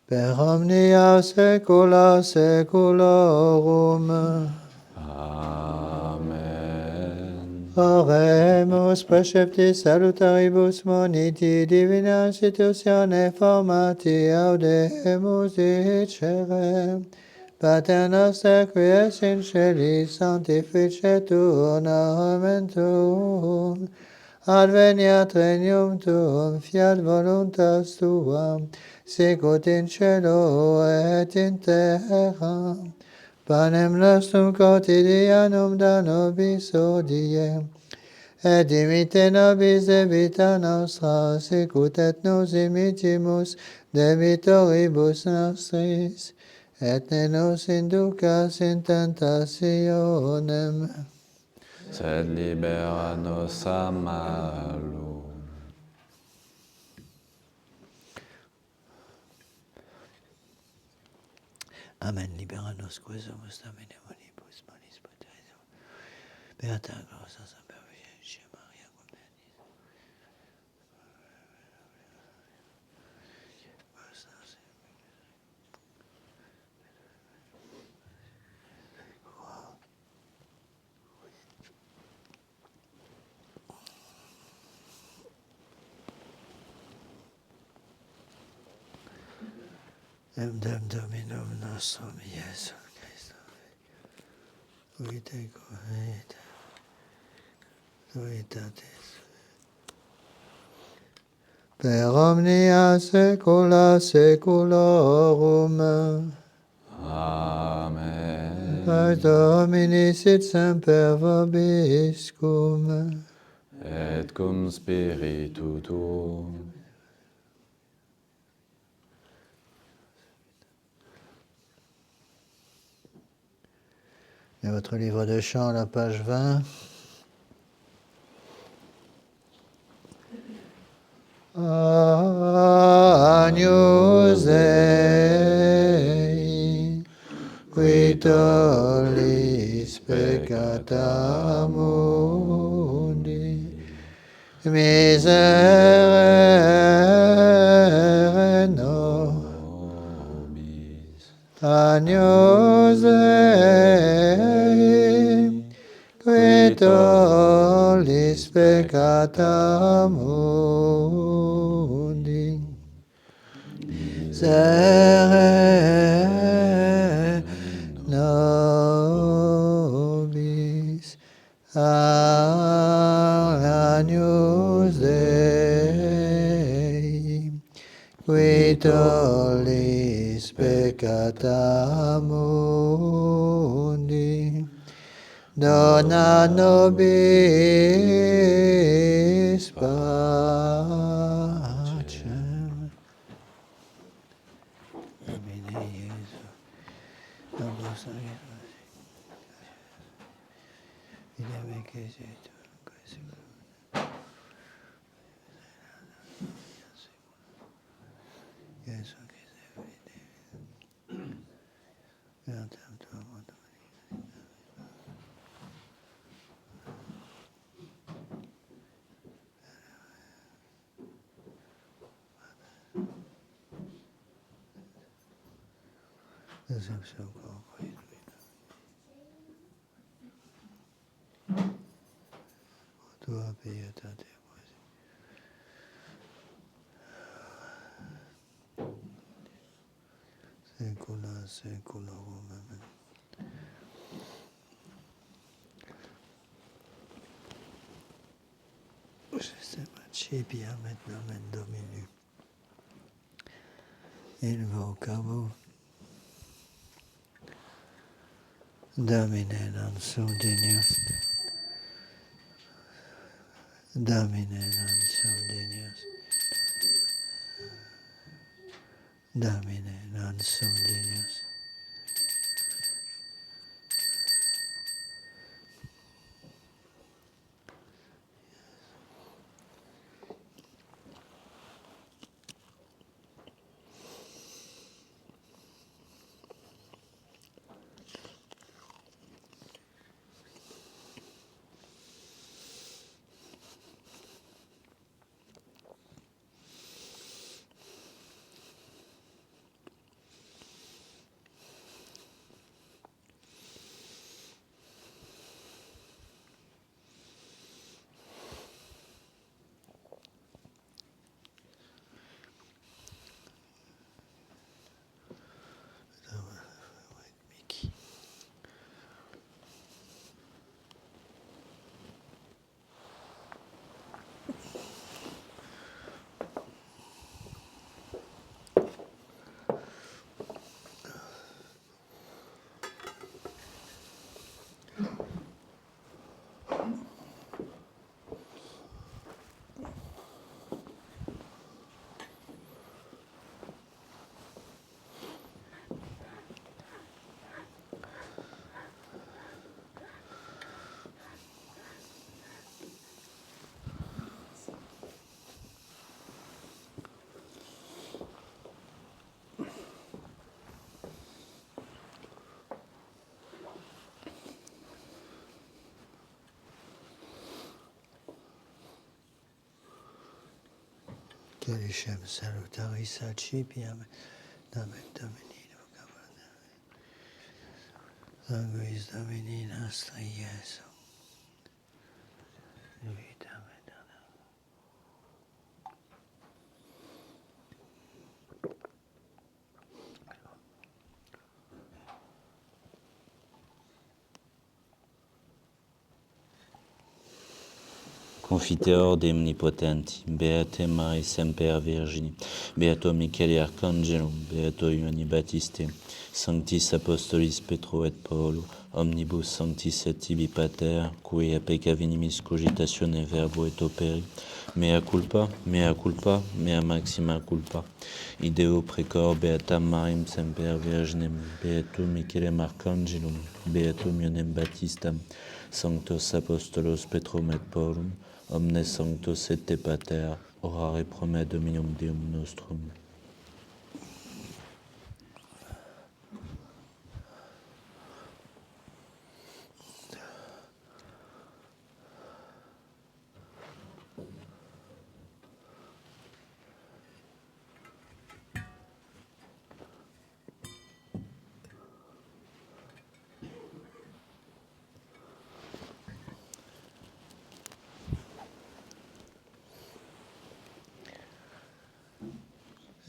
Per omnia saecula saeculorum. Amen. Oremus preceptis salutaribus moniti divina institutione formati audemus dicere. Pater noster qui es in celis sanctificetur nomen tuum. Adveniat regnum tuum, fiat voluntas tuam, sicut in cielo et in terra. Panem nostrum quotidianum da nobis hodie, et dimitte nobis debita nostra, sicut et nos dimittimus debitoribus nostris, et ne nos inducas in tentationem, Sed libera nos a malo. Amen. Libera nos quosumus domine monibus malis poteris. Beata gloria semper Virgine Maria cum Deus. Dem Dominum nostrum Iesum Christum, qui teco et veritatis. Per omnia saecula saeculorum. Amen. Pax Domini sit semper vobiscum. Et cum spiritu tuum. Dans votre livre de chant, la page 20. Agnus Dei, qui tollis peccata mundi, miserere Nobis. Agnus Dei, qui tollis peccata mundi, miserere nobis. Agnus Dei, qui tollis peccata mundi, dona nobis pacem. Domine Iesu, Dominus Idem che situ, Iesu che sei beatam tuam tua pietate. Secula seculorum. Amen. accipiam et nomen Domini. In vocabo Domine non sum dignos. Domine non sum dignos. Domine non sum dignos. Calicem salutaris accipiam nomen Domini. Sanguis Domini nostri Iesu. Vitam aeternam. Confiteor Dei Omnipotenti, Beate Maria Semper Virgini, Beato Michele Arcangelo, Beato Ioanni Battiste, Sanctis Apostolis Petro et Paulo, Omnibus Sanctis et Tibi Pater, Cui peccavinimis cogitatione verbo et operi, mea culpa, mea culpa, mea maxima culpa. Ideo precor Beatam Mariam Semper Virginem, Beatum Michelem Arcangelum, Beatum Ioannem Baptistam, Sanctos Apostolos Petrum et Paulum, Omnes Sanctos et Te Pater, orare promet Dominum Deum nostrum.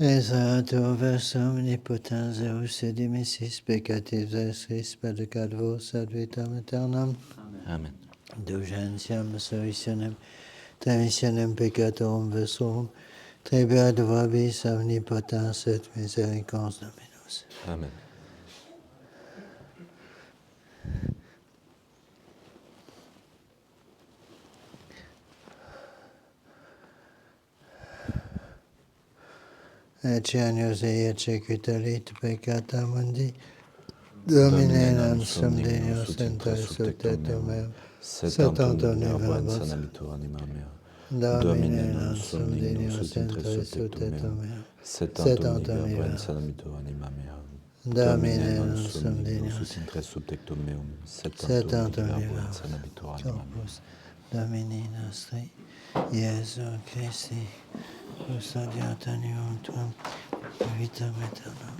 Exato vers omnipotens Zeus et dimissis peccatis estris pedicat vos ad vitam aeternam. Amen. Indulgentiam servitionem, remissionem peccatorum vessorum, tribuat vobis omnipotens et misericors Dominus. Amen. Et agnus et executalit peccata mundi, Domine non sum dignus inter subtetum meum, Setantum setantum verbo verbos. sanamitur anima mea. Domine non sum dignus inter subtetum meum, Setantum setantum verbo sanamitur anima mea. Domine non sum dignus inter subtectum meum. setantum verbo sanamitur anima mea. corpus Domini nostri, Iesu Christi, custodiat animum tuum, vitam aeternam.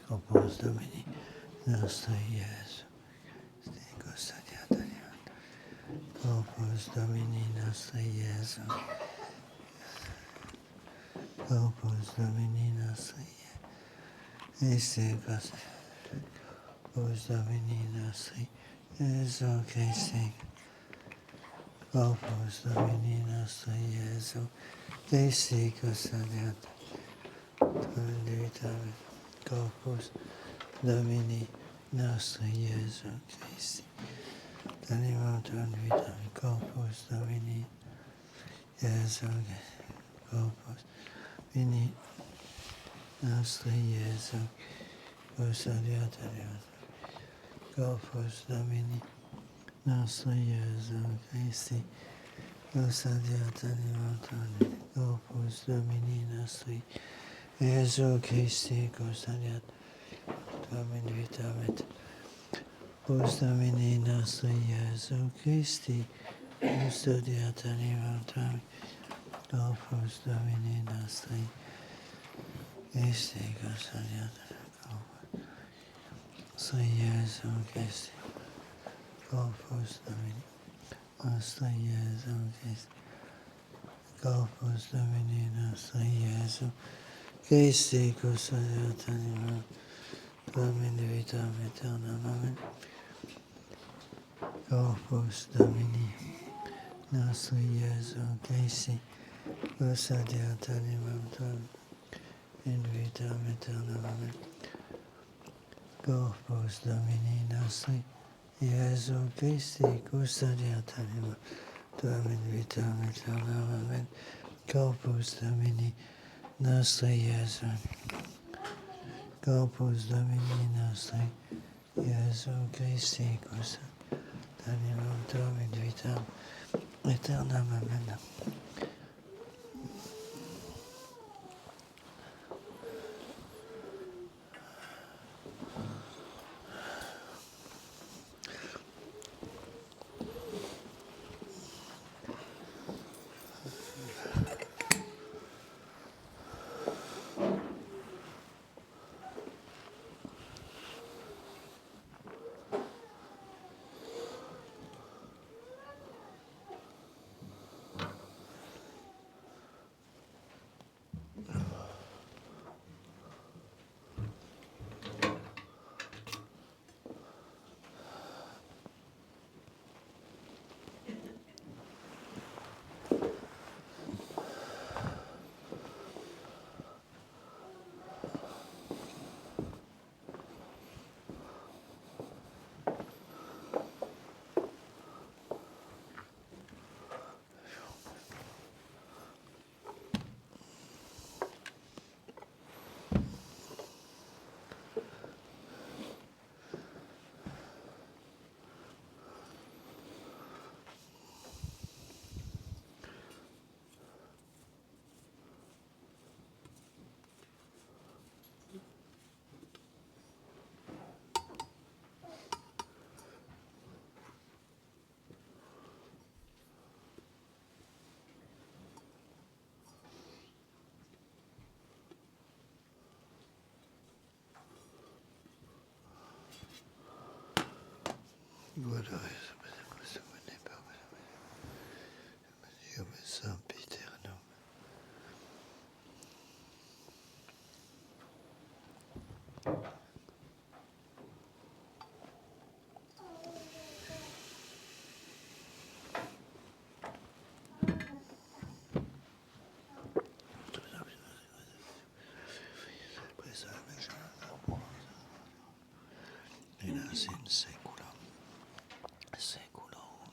Corpus Domini nostri, Iesu Christi, custodiat animum tuum. Corpus Domini nostri, Iesu Corpus Domini nostri, esse cose, Corpus Domini nostri, Gesù Christi, Corpus Domini nostri, Gesù Christi, custodiato, Trinità, Corpus Domini nostri, Gesù Christi, Tenimento in vita, Corpus Domini, Gesù Christi, Corpus Domini nostri, Gesù, custodiato, Corpus Domini nostri, Gesù Christi, custodiato, Corpus Domini nostri, Gesù Christi, custodiato, Domini vitamet, Corpus Domini nostri, Gesù Christi, custodiato, Corpus Domini nostri, Christi, custodiato, Nostri Gesù Christi, Corpus Domini, nostri Gesù Christi, Corpus Domini, nostri Gesù Christi, custodiato, Domini vitam aeternam, amen. Corpus Domini, nostri Gesù Christi, custodiato, in vitam aeternam, amen. Corpus Domini nostri, Gesù Christi, custodiat anima tuam in vitam aeternam, amen. Corpus Domini nostri, Gesù. Corpus Domini nostri, Gesù Christi, custodiat anima tuam in vitam aeternam, amen. Voilà, Dieu me sempiternum. Enas in seculum, seculorum.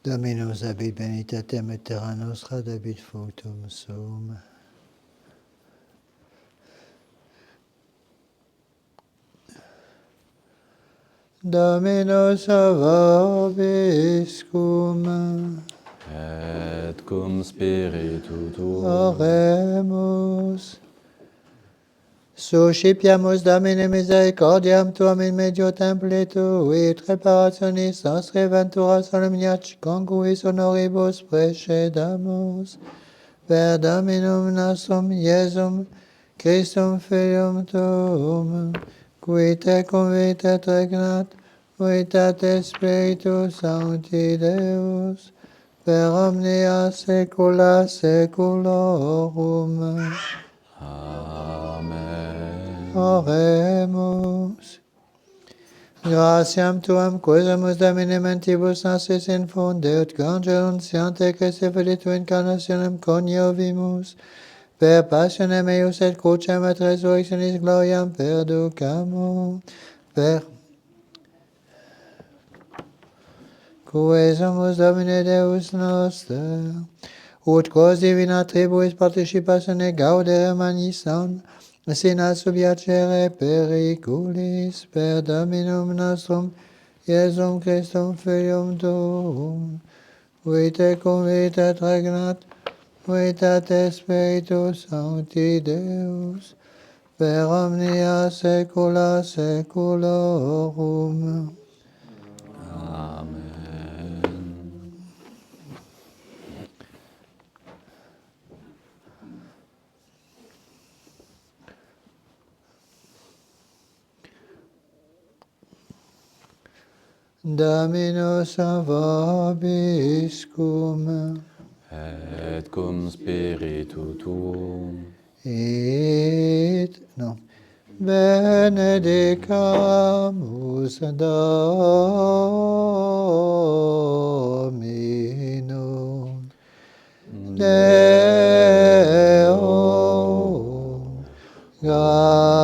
Dominus habet benitatem et terra nostra dabit fructum suum. Dominus vobiscum. Et cum spiritu tuo. Oremus. Suscipiamus Domine misericordiam tuam in medio templi tui, preparationis nostri ventura solemniac conguis honoribus precedamus, per Dominum nostrum Iesum Christum Filium tuum, qui te convit et regnat, unitate Spiritus Sancti Deus, per omnia saecula saeculorum. Amen. Oremus. Gratiam tuam quaesamus Domine mentibus nostris infunde, ut congelum sciente Christi fidetu incarnationem coniovimus, per passionem eius et crucem et resurrectionis gloriam perducamo, per quaesamus Domine Deus noster, ut quos divina tribuis participatione gaudere magnisson, sina subiacere periculis, per Dominum nostrum, Iesum Christum Filium tuum, qui te convit et regnat, unitate Spiritus Sancti Deus, per omnia saecula saeculorum. Amen. Dominus vobiscum. Et cum spiritu tuum. Benedicamus Dominum Deum gratiam.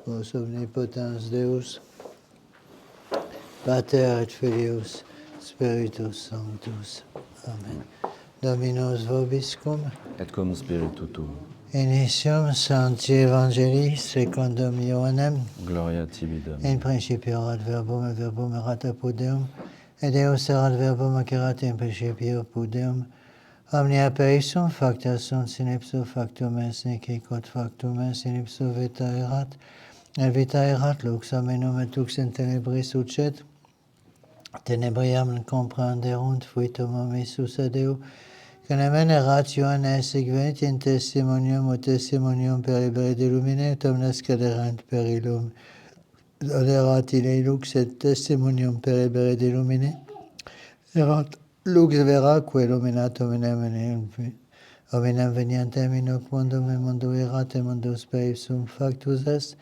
Vos omnipotens Deus, Pater et Filius, Spiritus Sanctus. Amen. Dominus vobiscum, Et cum spiritu tuum. initium Sancti Evangelii secundum Ioannem, Gloria tibi, Domine. in principio erat verbum, et verbum erat apud Deum, et Deus erat verbum ac erat in principio apud Deum. Omnia per ipsum facta sunt, sin ipso factum est, nec quod factum est, in ipso vita erat, et vita erat lux hominum, et lux in tenebris ucet, tenebriam non comprehenderunt, fuitum homisus ad Deo, Canem erat Ioannes, venit in testimonium, o testimonium per libere de lumine, et omnes caderant per illum. Erat in lux et testimonium per libere de lumine, erat lux vera, quae illuminat hominem veniantem in hoc mundum, et mundo erat, et mundus per ipsum factus est,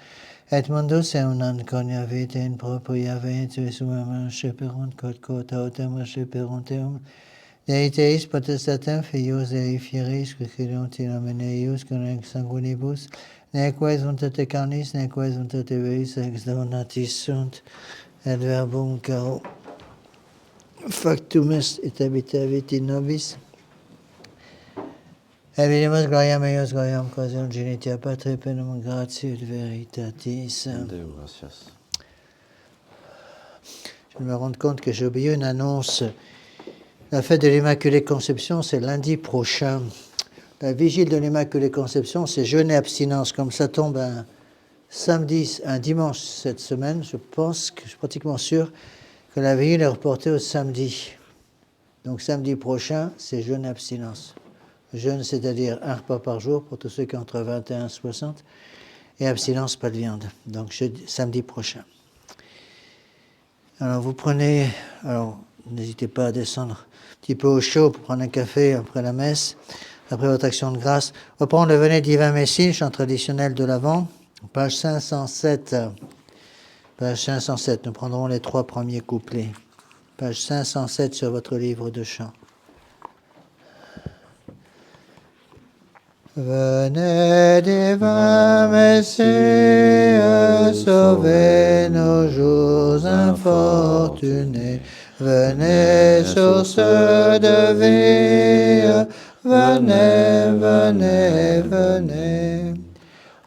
et mundus eunam coniavit, in propria venitus sum reperunt, quod autem reperunt eum, Deiteis potestatem Filius Dei fieris, qui credunt in nomine eius, con ex sanguinibus, neque sunt et carnis, neque sunt et veris, ex donatis sunt, et verbum caro factum est, et habitavit in nobis. Et vidimus gloriam eius, gloriam quasi ungenitia Patri, plenum gratiae et veritatis. Deo gratias. Je me rends compte que j'ai oublié une annonce. La fête de l'Immaculée Conception, c'est lundi prochain. La vigile de l'Immaculée Conception, c'est jeûne et abstinence. Comme ça tombe un samedi, un dimanche cette semaine, je suis pratiquement sûr que la vigile est reportée au samedi. Donc samedi prochain, c'est jeûne et abstinence. Jeûne, c'est-à-dire un repas par jour pour tous ceux qui ont entre 21 et 60, et abstinence, pas de viande. Donc samedi prochain. Alors vous prenez, n'hésitez pas à descendre un petit peu au chaud pour prendre un café après la messe, après votre action de grâce. On va prendre le Venez divin Messie, chant traditionnel de l'Avent, page 507. Page 507, nous prendrons les 3 premiers couplets. Page 507 sur votre livre de chant. Venez divin Messie, sauvez nos jours infortunés. Venez, source de vie, venez, venez, venez.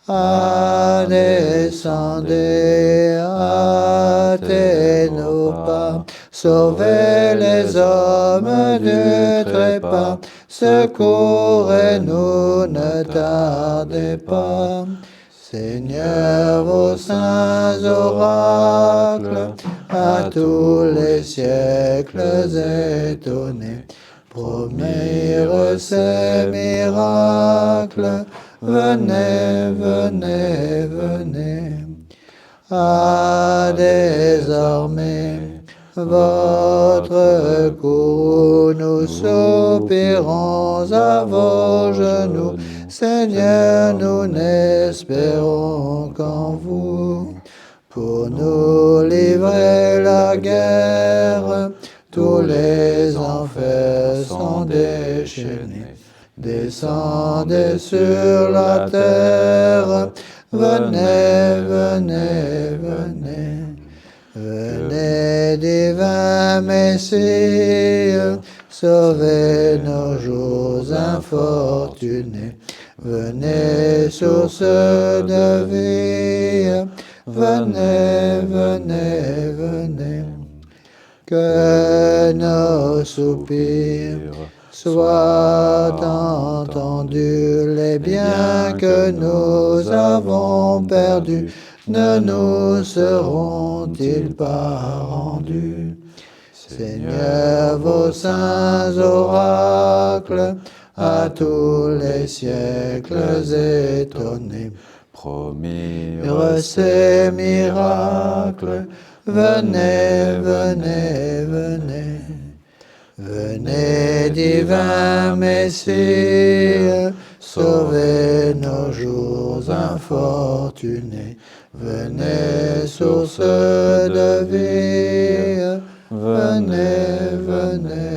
Ah, descendez, hâtez nos pas, sauvez les hommes du trépas, secourez-nous, ne tardez pas. Seigneur, vos saints oracles, à tous les siècles étonnés, promirent ces miracles. Venez, venez, venez. Ah, désormais, votre courroux, nous soupirons à vos genoux. Seigneur, nous n'espérons qu'en vous. Pour nous livrer la guerre, tous les enfers sont déchaînés. Descendez sur la terre, venez, venez, venez. Venez, divin Messie, sauvez nos jours infortunés. Venez, source de vie, venez, venez, venez. Que nos soupirs soient entendus, les biens que nous avons perdus ne nous seront-ils pas rendus? Seigneur, vos saints oracles, à tous les siècles étonnés, promirent ces miracles. Venez, venez, venez. Venez, divin Messie, sauvez nos jours infortunés. Venez, source de vie, venez, venez.